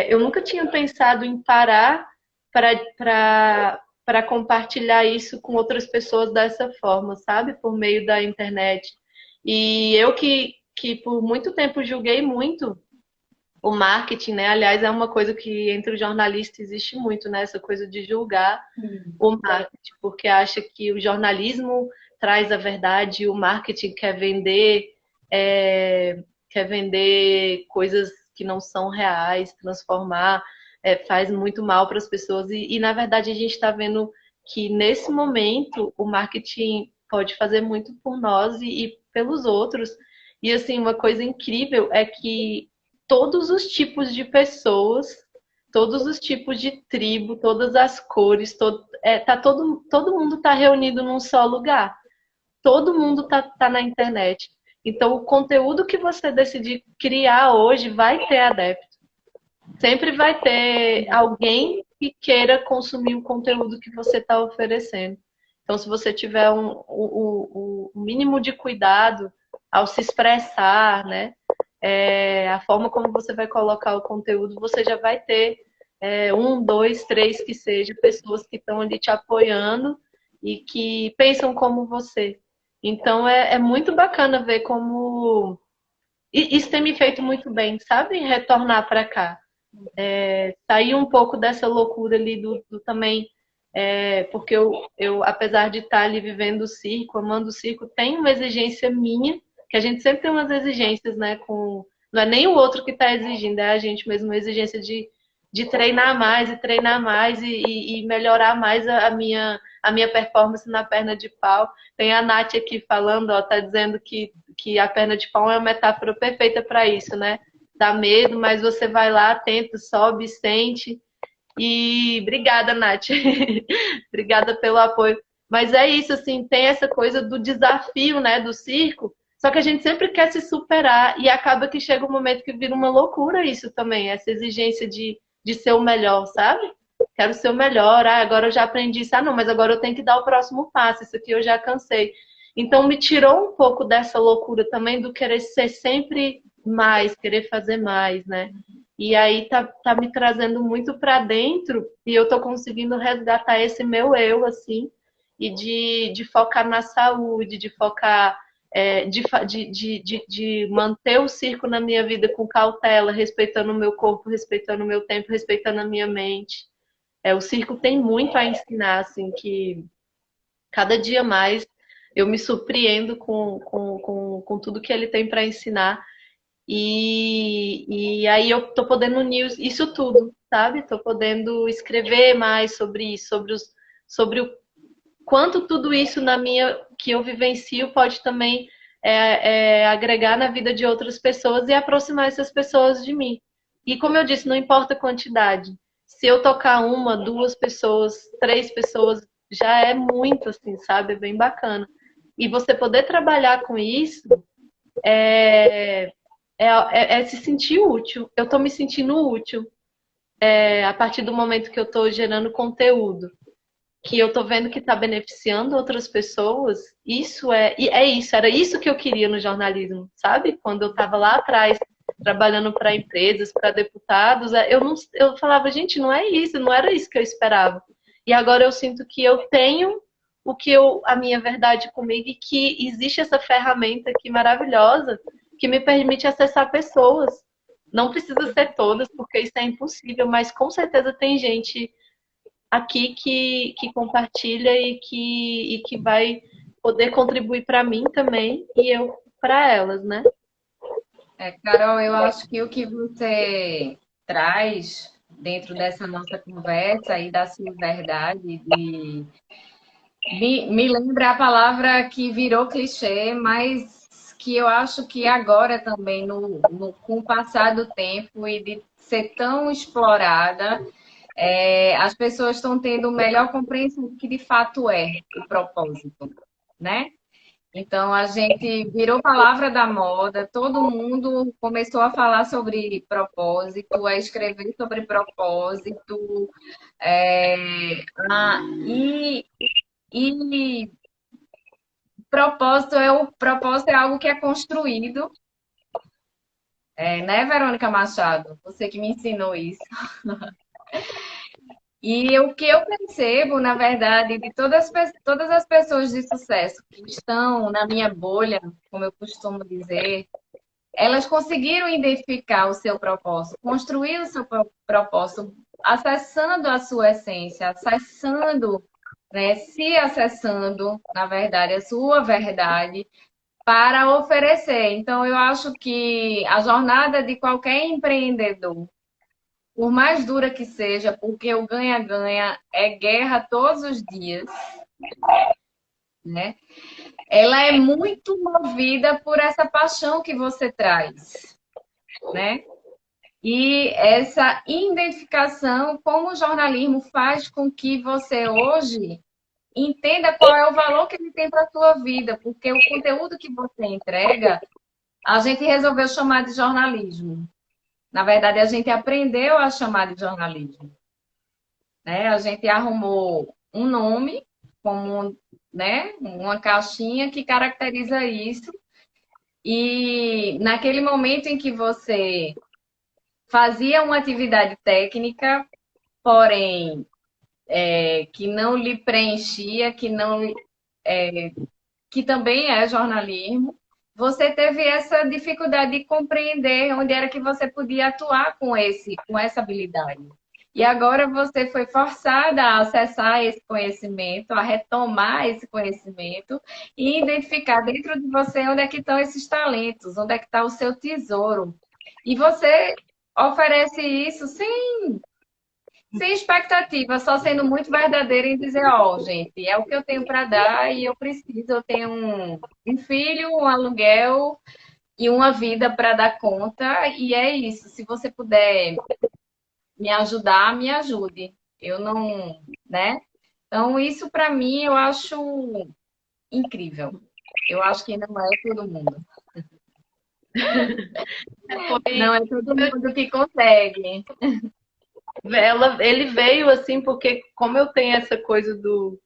Speaker 2: eu nunca tinha pensado em parar para compartilhar isso com outras pessoas dessa forma, sabe? Por meio da internet. E eu que por muito tempo julguei muito o marketing, né? Aliás, é uma coisa que entre os jornalistas existe muito, né? Essa coisa de julgar o marketing, porque acha que o jornalismo traz a verdade, o marketing quer vender coisas que não são reais, transformar, faz muito mal para as pessoas. Na verdade, a gente está vendo que nesse momento o marketing pode fazer muito por nós e pelos outros. E assim, uma coisa incrível é que todos os tipos de pessoas, todos os tipos de tribo, todas as cores, todo mundo está reunido num só lugar. Todo mundo tá na internet. Então, o conteúdo que você decidir criar hoje vai ter adepto. Sempre vai ter alguém que queira consumir o conteúdo que você está oferecendo. Então, se você tiver o mínimo de cuidado ao se expressar, né? A forma como você vai colocar o conteúdo, você já vai ter um, dois, três que seja, pessoas que estão ali te apoiando e que pensam como você. Então é muito bacana ver como isso tem me feito muito bem, sabe? Retornar para cá. Sair um pouco dessa loucura ali do também. Porque eu, apesar de estar ali vivendo o circo, amando o circo, tem uma exigência minha, que a gente sempre tem umas exigências, né? Não é nem o outro que está exigindo, é a gente mesmo, uma exigência de treinar mais e melhorar mais a minha performance na perna de pau. Tem a Nath aqui falando, ó, tá dizendo que a perna de pau é uma metáfora perfeita para isso, né? Dá medo, mas você vai lá, tenta, sobe, sente. E obrigada, Nath. Obrigada pelo apoio. Mas é isso, assim, tem essa coisa do desafio, né, do circo. Só que a gente sempre quer se superar e acaba que chega um momento que vira uma loucura isso também, essa exigência de ser o melhor, sabe? Quero ser o melhor, agora eu já aprendi isso, não, mas agora eu tenho que dar o próximo passo, isso aqui eu já cansei. Então me tirou um pouco dessa loucura também do querer ser sempre mais, querer fazer mais, né? E aí tá me trazendo muito para dentro e eu tô conseguindo resgatar esse meu eu, assim, e de focar na saúde, de focar, de manter o circo na minha vida com cautela, respeitando o meu corpo, respeitando o meu tempo, respeitando a minha mente. O circo tem muito a ensinar, assim, que cada dia mais eu me surpreendo com tudo que ele tem para ensinar. E aí eu tô podendo unir isso tudo, sabe? Tô podendo escrever mais sobre isso, sobre o quanto tudo isso na minha que eu vivencio pode também agregar na vida de outras pessoas e aproximar essas pessoas de mim. E como eu disse, não importa a quantidade. Se eu tocar uma, duas pessoas, três pessoas, já é muito, assim, sabe? É bem bacana. E você poder trabalhar com isso é se sentir útil. Eu estou me sentindo útil a partir do momento que eu estou gerando conteúdo, que eu estou vendo que está beneficiando outras pessoas. Era isso que eu queria no jornalismo, sabe? Quando eu estava lá atrás trabalhando para empresas, para deputados, eu falava, gente, não é isso, não era isso que eu esperava. E agora eu sinto que eu tenho a minha verdade comigo e que existe essa ferramenta aqui maravilhosa que me permite acessar pessoas. Não precisa ser todas, porque isso é impossível, mas com certeza tem gente aqui que compartilha e que vai poder contribuir para mim também e eu para elas, né?
Speaker 1: Carol, eu acho que o que você traz dentro dessa nossa conversa e da sua verdade me lembra a palavra que virou clichê, mas que eu acho que agora também, com o passar do tempo e de ser tão explorada, as pessoas estão tendo melhor compreensão do que de fato é o propósito, né? Então, a gente virou palavra da moda, todo mundo começou a falar sobre propósito, a escrever sobre propósito, é, ah, e, e propósito é algo que é construído, né, Verônica Machado? Você que me ensinou isso. E o que eu percebo, na verdade, de todas as pessoas de sucesso que estão na minha bolha, como eu costumo dizer, elas conseguiram identificar o seu propósito, construir o seu propósito, acessando a sua essência, acessando, né, se acessando, na verdade, a sua verdade, para oferecer. Então, eu acho que a jornada de qualquer empreendedor, por mais dura que seja, porque o ganha-ganha é guerra todos os dias, né? Ela é muito movida por essa paixão que você traz, né? E essa identificação, como o jornalismo faz com que você hoje entenda qual é o valor que ele tem para a sua vida, porque o conteúdo que você entrega, a gente resolveu chamar de jornalismo. Na verdade, a gente aprendeu a chamar de jornalismo, né? A gente arrumou um nome, como, né, uma caixinha que caracteriza isso. E naquele momento em que você fazia uma atividade técnica, porém que não lhe preenchia, que também é jornalismo, você teve essa dificuldade de compreender onde era que você podia atuar com essa habilidade. E agora você foi forçada a acessar esse conhecimento, a retomar esse conhecimento e identificar dentro de você onde é que estão esses talentos, onde é que está o seu tesouro. E você oferece isso sem expectativa, só sendo muito verdadeira em dizer, ó, gente, é o que eu tenho para dar e eu preciso, eu tenho um filho, um aluguel e uma vida para dar conta, e é isso. Se você puder me ajudar, me ajude. Eu não, né? Então, isso para mim eu acho incrível. Eu acho que não é todo mundo. Não é todo mundo que consegue.
Speaker 2: Ele veio assim, porque como eu tenho essa coisa do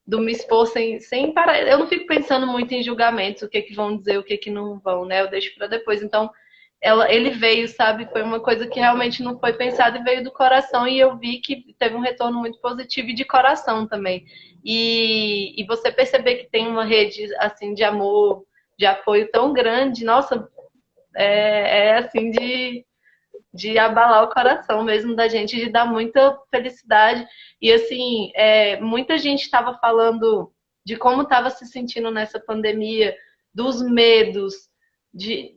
Speaker 2: me expor sem parar, eu não fico pensando muito em julgamentos, o que que vão dizer, o que que não vão, né? Eu deixo para depois. Então, ele veio, sabe? Foi uma coisa que realmente não foi pensada e veio do coração e eu vi que teve um retorno muito positivo e de coração também. E você perceber que tem uma rede assim de amor, de apoio tão grande, nossa, assim de abalar o coração mesmo da gente, de dar muita felicidade. E assim, muita gente estava falando de como estava se sentindo nessa pandemia, dos medos, de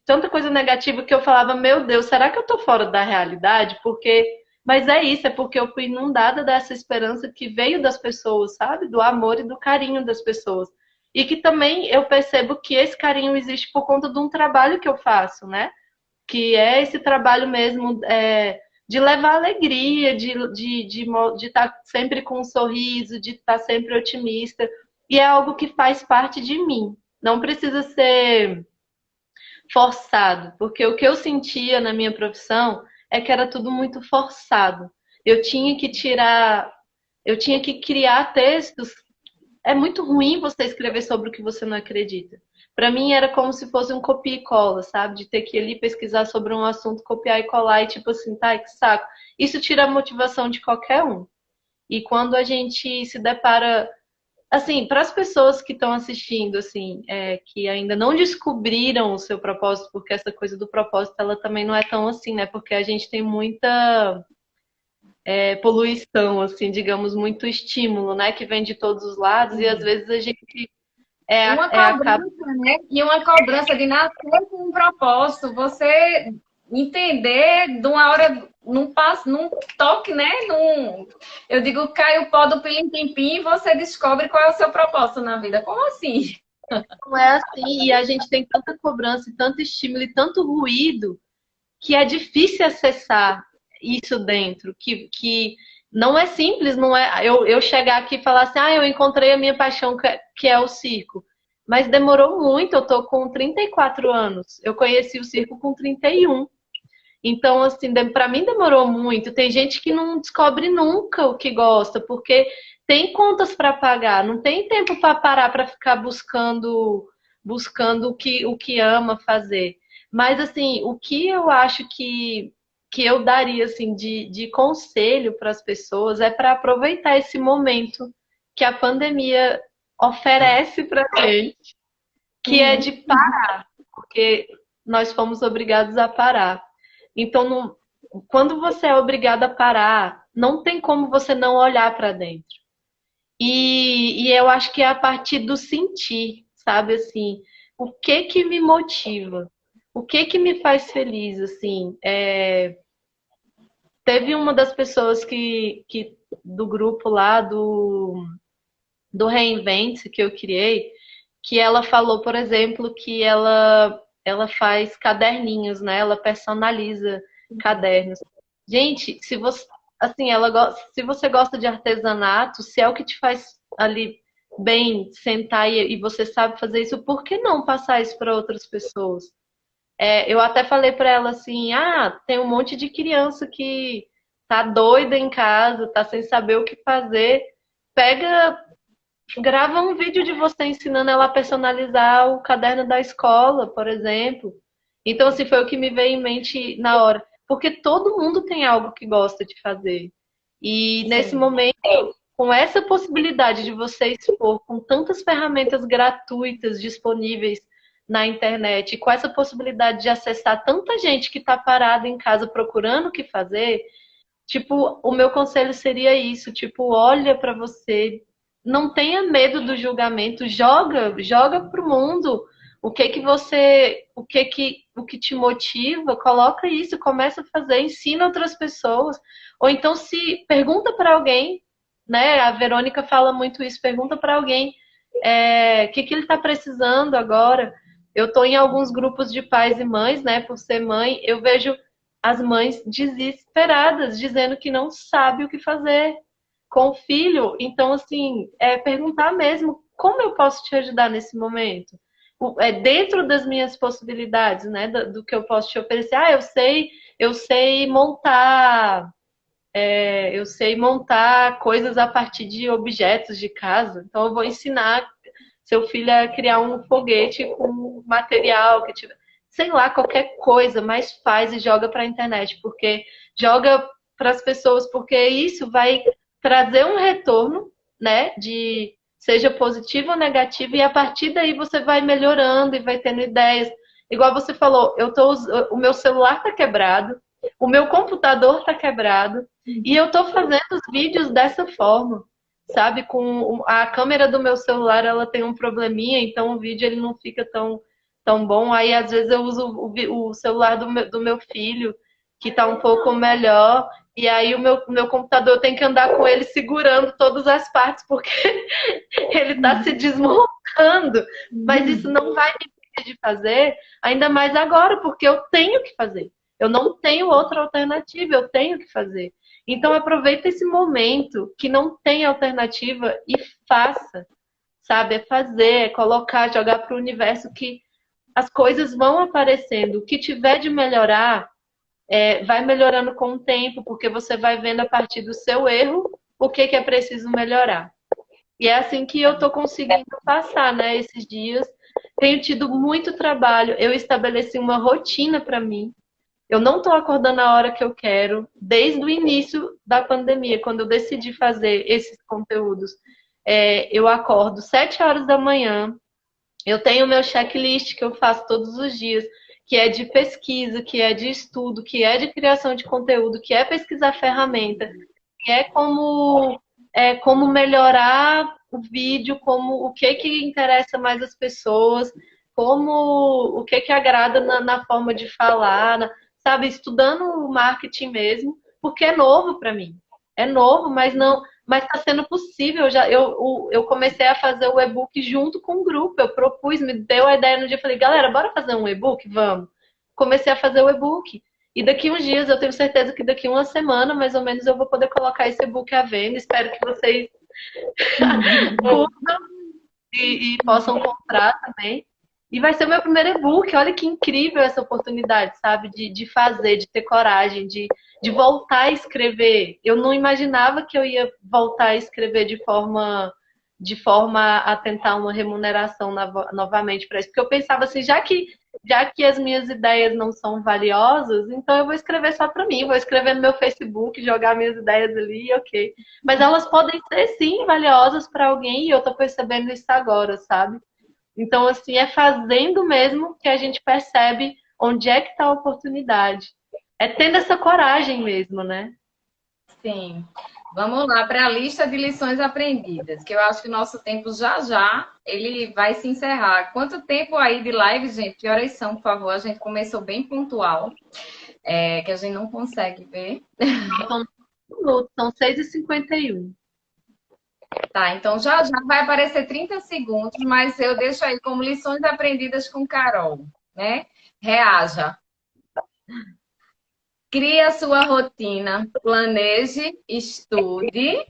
Speaker 2: tanta coisa negativa que eu falava, meu Deus, será que eu tô fora da realidade? Mas é isso, é porque eu fui inundada dessa esperança que veio das pessoas, sabe? Do amor e do carinho das pessoas. E que também eu percebo que esse carinho existe por conta de um trabalho que eu faço, né? Que é esse trabalho mesmo de levar alegria, de estar sempre com um sorriso, de estar sempre otimista. E é algo que faz parte de mim. Não precisa ser forçado, porque o que eu sentia na minha profissão é que era tudo muito forçado. Eu tinha que tirar, eu tinha que criar textos. É muito ruim você escrever sobre o que você não acredita. Para mim era como se fosse um copia e cola, sabe? De ter que ir ali pesquisar sobre um assunto, copiar e colar e tipo assim, tá, que saco. Isso tira a motivação de qualquer um. E quando a gente se depara, assim, para as pessoas que estão assistindo, assim, que ainda não descobriram o seu propósito, porque essa coisa do propósito, ela também não é tão assim, né? Porque a gente tem muita poluição, assim, digamos, muito estímulo, né? Que vem de todos os lados e às vezes a gente
Speaker 1: Uma
Speaker 2: acaba.
Speaker 1: cobrança, né? E uma cobrança de nascer com um propósito. Você entender de uma hora, num passo, num toque, né? Eu digo, cai o pó do pilim-pim-pim e você descobre qual é o seu propósito na vida. Como assim?
Speaker 2: Não é assim, e a gente tem tanta cobrança, e tanto estímulo e tanto ruído que é difícil acessar isso dentro, que não é simples, não é eu chegar aqui e falar assim, eu encontrei a minha paixão que é o circo. Mas demorou muito, eu tô com 34 anos. Eu conheci o circo com 31. Então, assim, para mim demorou muito. Tem gente que não descobre nunca o que gosta, porque tem contas para pagar, não tem tempo para parar para ficar buscando o que ama fazer. Mas assim, o que eu acho que eu daria assim de conselho para as pessoas é para aproveitar esse momento que a pandemia oferece para gente, que é de parar, porque nós fomos obrigados a parar. Então, quando você é obrigado a parar, não tem como você não olhar para dentro. E eu acho que é a partir do sentir, sabe assim, o que que me motiva, o que que me faz feliz, assim. Teve uma das pessoas que do grupo lá do Reinvente que eu criei, que ela falou, por exemplo, que ela faz caderninhos, né? Ela personaliza cadernos. Gente, se você assim, se você gosta de artesanato, se é o que te faz ali bem sentar e você sabe fazer isso, por que não passar isso para outras pessoas? Eu até falei para ela assim, tem um monte de criança que tá doida em casa, tá sem saber o que fazer. Pega, grava um vídeo de você ensinando ela a personalizar o caderno da escola, por exemplo. Então, assim, foi o que me veio em mente na hora. Porque todo mundo tem algo que gosta de fazer. E nesse
Speaker 1: Sim.
Speaker 2: momento, com essa possibilidade de você expor com tantas ferramentas gratuitas disponíveis na internet, com essa possibilidade de acessar tanta gente que está parada em casa procurando o que fazer, tipo, o meu conselho seria isso, tipo, olha para você, não tenha medo do julgamento, joga pro mundo. O que te motiva, coloca isso, começa a fazer, ensina outras pessoas. Ou então se pergunta para alguém, né? A Verônica fala muito isso, pergunta para alguém o que ele está precisando agora. Eu estou em alguns grupos de pais e mães, né? Por ser mãe, eu vejo as mães desesperadas, dizendo que não sabe o que fazer com o filho. Então, assim, perguntar mesmo como eu posso te ajudar nesse momento. Dentro das minhas possibilidades, né? Do que eu posso te oferecer. Eu sei montar. Eu sei montar coisas a partir de objetos de casa. Então, eu vou ensinar seu filho a criar um foguete com material que tiver. Sei lá, qualquer coisa, mas faz e joga para a internet, porque joga para as pessoas, porque isso vai trazer um retorno, né, de seja positivo ou negativo, e a partir daí você vai melhorando e vai tendo ideias. Igual você falou, o meu celular tá quebrado, o meu computador tá quebrado, e eu tô fazendo os vídeos dessa forma, sabe? Com a câmera do meu celular, ela tem um probleminha, então o vídeo ele não fica tão bom. Aí, às vezes, eu uso o celular do meu filho, que tá um pouco melhor. E aí, o meu computador, eu tenho que andar com ele segurando todas as partes, porque ele tá se desmontando. Mas isso não vai me impedir de fazer, ainda mais agora, porque eu tenho que fazer. Eu não tenho outra alternativa, eu tenho que fazer. Então, aproveita esse momento que não tem alternativa e faça, sabe? É fazer, é colocar, jogar para o universo que as coisas vão aparecendo. O que tiver de melhorar, vai melhorando com o tempo, porque você vai vendo a partir do seu erro o que é preciso melhorar. E é assim que eu estou conseguindo passar, né, esses dias. Tenho tido muito trabalho, eu estabeleci uma rotina para mim. Eu não estou acordando a hora que eu quero, desde o início da pandemia, quando eu decidi fazer esses conteúdos. Eu acordo 7 horas da manhã, eu tenho o meu checklist que eu faço todos os dias, que é de pesquisa, que é de estudo, que é de criação de conteúdo, que é pesquisar ferramenta, que como melhorar o vídeo, como o que interessa mais as pessoas, como o que agrada na forma de falar, sabe, estudando o marketing mesmo, porque é novo para mim. É novo, mas não, mas está sendo possível. Eu comecei a fazer o e-book junto com o grupo. Eu propus, me deu a ideia no dia, falei, galera, bora fazer um e-book? Vamos. Comecei a fazer o e-book. E daqui uns dias, eu tenho certeza que daqui uma semana, mais ou menos, eu vou poder colocar esse e-book à venda. Espero que vocês curtam e possam comprar também. E vai ser o meu primeiro e-book. Olha que incrível essa oportunidade, sabe? De fazer, de ter coragem, de voltar a escrever. Eu não imaginava que eu ia voltar a escrever de forma a tentar uma remuneração novamente para isso. Porque eu pensava assim, já que as minhas ideias não são valiosas, então eu vou escrever só para mim, vou escrever no meu Facebook, jogar minhas ideias ali, ok. Mas elas podem ser, sim, valiosas para alguém e eu tô percebendo isso agora, sabe? Então, assim, é fazendo mesmo que a gente percebe onde é que está a oportunidade. É tendo essa coragem mesmo, né?
Speaker 1: Sim. Vamos lá para a lista de lições aprendidas, que eu acho que o nosso tempo já já ele vai se encerrar. Quanto tempo aí de live, gente? Que horas são, por favor? A gente começou bem pontual, que a gente não consegue ver.
Speaker 2: São 6h51.
Speaker 1: Tá, então já já vai aparecer 30 segundos, mas eu deixo aí como lições aprendidas com Carol, né? Reaja. Crie a sua rotina, planeje, estude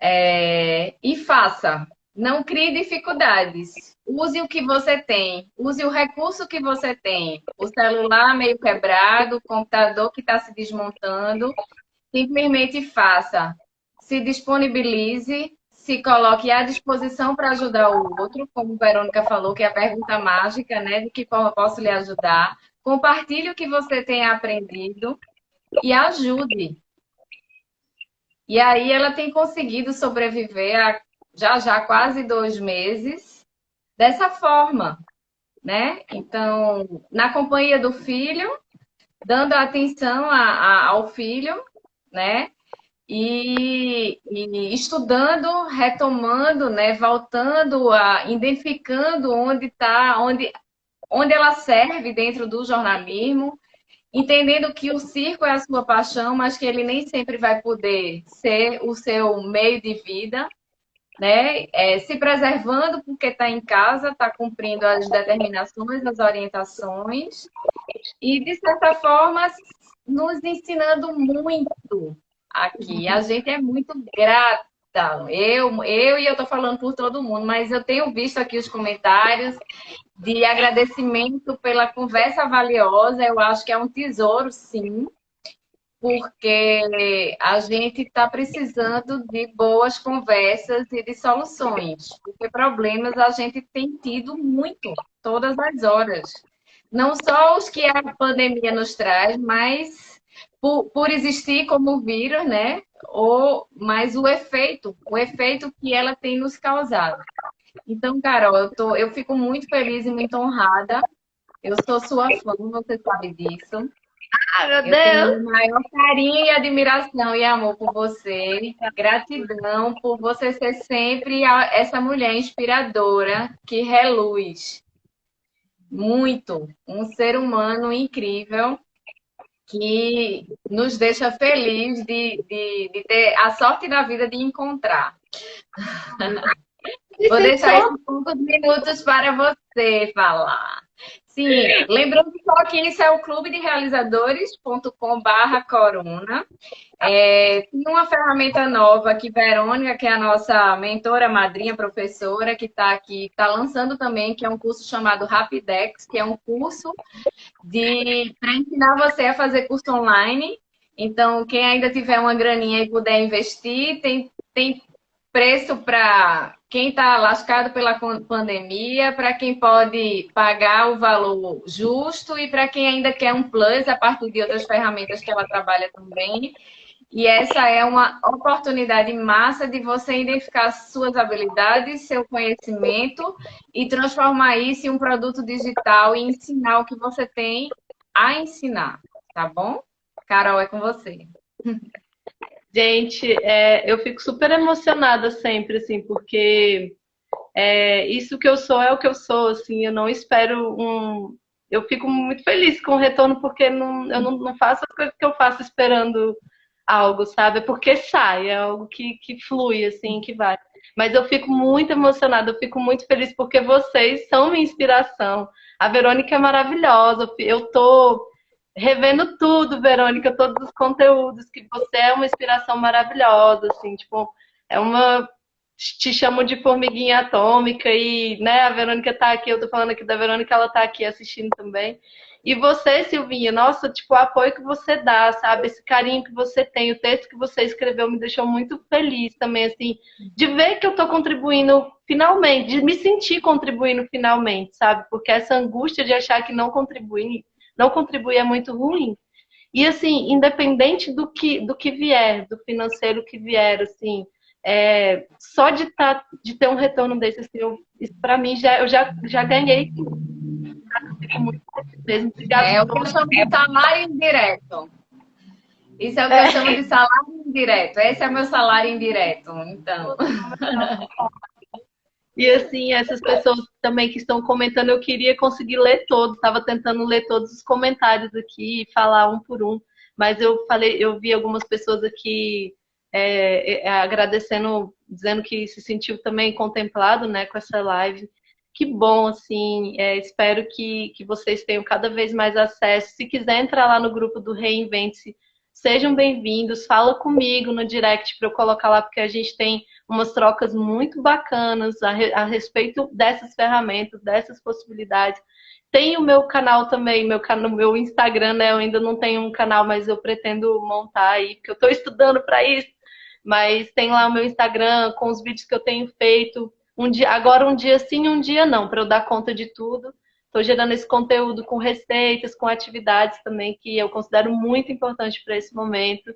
Speaker 1: e faça. Não crie dificuldades. Use o que você tem, use o recurso que você tem. O celular meio quebrado, o computador que está se desmontando. Simplesmente faça. Se disponibilize, se coloque à disposição para ajudar o outro, como a Verônica falou, que é a pergunta mágica, né? De que forma eu posso lhe ajudar. Compartilhe o que você tem aprendido e ajude. E aí ela tem conseguido sobreviver a já quase 2 meses dessa forma, né? Então, na companhia do filho, dando atenção ao filho, né? E estudando, retomando, né? Voltando identificando onde ela serve dentro do jornalismo, entendendo que o circo é a sua paixão, mas que ele nem sempre vai poder ser o seu meio de vida, né? Se preservando porque está em casa, está cumprindo as determinações, as orientações, e, de certa forma, nos ensinando muito aqui. A gente é muito grata. E eu estou falando por todo mundo, mas eu tenho visto aqui os comentários de agradecimento pela conversa valiosa. Eu acho que é um tesouro, sim, porque a gente está precisando de boas conversas e de soluções, porque problemas a gente tem tido muito, todas as horas. Não só os que a pandemia nos traz, mas por existir como vírus, né? Mas o efeito que ela tem nos causado. Então, Carol, eu fico muito feliz e muito honrada. Eu sou sua fã, você sabe disso.
Speaker 2: Ai, meu
Speaker 1: Eu tenho
Speaker 2: Deus!
Speaker 1: o maior carinho e admiração e amor por você. Gratidão por você ser sempre essa mulher inspiradora que reluz. muito. Um ser humano incrível que nos deixa feliz de ter a sorte da vida de encontrar. Vou deixar esses poucos minutos para você falar. Sim, lembrando só que esse é o clube de realizadores.com/corona. Tem uma ferramenta nova que Verônica, que é a nossa mentora, madrinha, professora, que está aqui, está lançando também, que é um curso chamado Rapidex, que é um curso para ensinar você a fazer curso online. Então, quem ainda tiver uma graninha e puder investir, tem preço para quem está lascado pela pandemia, para quem pode pagar o valor justo e para quem ainda quer um plus a partir de outras ferramentas que ela trabalha também. E essa é uma oportunidade massa de você identificar suas habilidades, seu conhecimento e transformar isso em um produto digital e ensinar o que você tem a ensinar, tá bom? Carol, é com você.
Speaker 2: Gente, eu fico super emocionada sempre, assim, porque isso que eu sou é o que eu sou, assim, eu não espero um. Eu fico muito feliz com o retorno, porque eu não faço as coisas que eu faço esperando algo, sabe? É porque sai, é algo que flui, assim, que vai. Mas eu fico muito emocionada, eu fico muito feliz porque vocês são minha inspiração. A Verônica é maravilhosa, eu tô revendo tudo, Verônica, todos os conteúdos, que você é uma inspiração maravilhosa, assim, tipo, é uma. Te chamo de formiguinha atômica e, né, a Verônica tá aqui, eu tô falando aqui da Verônica, ela tá aqui assistindo também. E você, Silvinha, nossa, tipo, o apoio que você dá, sabe? Esse carinho que você tem, o texto que você escreveu me deixou muito feliz também, assim, de ver que eu tô contribuindo finalmente, de me sentir contribuindo finalmente, sabe? Porque essa angústia de achar que não contribuir é muito ruim. E assim, independente do que vier, do financeiro que vier, assim, só de ter um retorno desse, assim, isso para mim eu já ganhei tudo. Fico muito feliz mesmo. Obrigada.
Speaker 1: É o que eu chamo de salário indireto. Isso é o que eu chamo de salário indireto. Esse é meu salário indireto, então.
Speaker 2: E assim, essas pessoas também que estão comentando, eu queria conseguir ler todos, estava tentando ler todos os comentários aqui e falar um por um, mas eu vi algumas pessoas aqui agradecendo, dizendo que se sentiu também contemplado, né, com essa live. Que bom, assim, espero que vocês tenham cada vez mais acesso. Se quiser entrar lá no grupo do Reinvente-se, sejam bem-vindos, fala comigo no direct para eu colocar lá, porque a gente tem umas trocas muito bacanas a respeito dessas ferramentas, dessas possibilidades. Tem o meu canal também, meu Instagram, né? Eu ainda não tenho um canal, mas eu pretendo montar aí, porque eu estou estudando para isso. Mas tem lá o meu Instagram com os vídeos que eu tenho feito. Agora um dia sim, um dia não, para eu dar conta de tudo. Estou gerando esse conteúdo com receitas, com atividades também que eu considero muito importante para esse momento.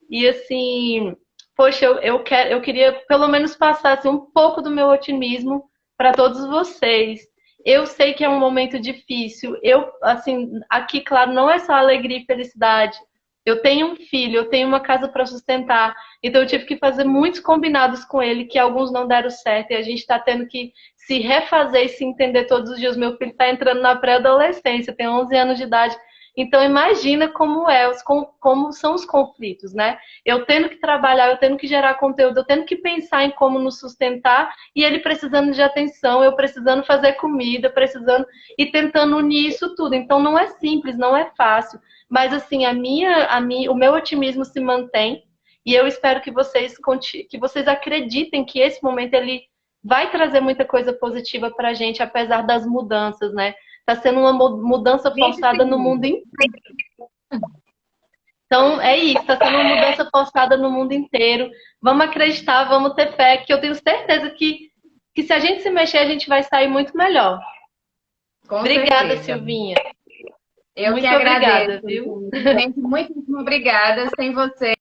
Speaker 2: E assim, poxa, eu queria pelo menos passar assim, um pouco do meu otimismo para todos vocês. Eu sei que é um momento difícil. Assim, aqui, claro, não é só alegria e felicidade. Eu tenho um filho, eu tenho uma casa para sustentar, então eu tive que fazer muitos combinados com ele, que alguns não deram certo, e a gente está tendo que se refazer e se entender todos os dias. Meu filho está entrando na pré-adolescência, tem 11 anos de idade, então imagina como são os conflitos, né? Eu tendo que trabalhar, eu tendo que gerar conteúdo, eu tendo que pensar em como nos sustentar, e ele precisando de atenção, eu precisando fazer comida, precisando e tentando unir isso tudo. Então não é simples, não é fácil. Mas assim, o meu otimismo se mantém e eu espero que vocês acreditem que esse momento ele vai trazer muita coisa positiva para a gente, apesar das mudanças, né? Está sendo uma mudança forçada no mundo inteiro. Então é isso, está sendo uma mudança forçada no mundo inteiro. Vamos acreditar, vamos ter fé, que eu tenho certeza que se a gente se mexer, a gente vai sair muito melhor.
Speaker 1: Com
Speaker 2: Obrigada,
Speaker 1: certeza.
Speaker 2: Silvinha.
Speaker 1: Eu
Speaker 2: Muito
Speaker 1: que agradeço,
Speaker 2: obrigada, viu?
Speaker 1: Gente, muito obrigada. Sem você,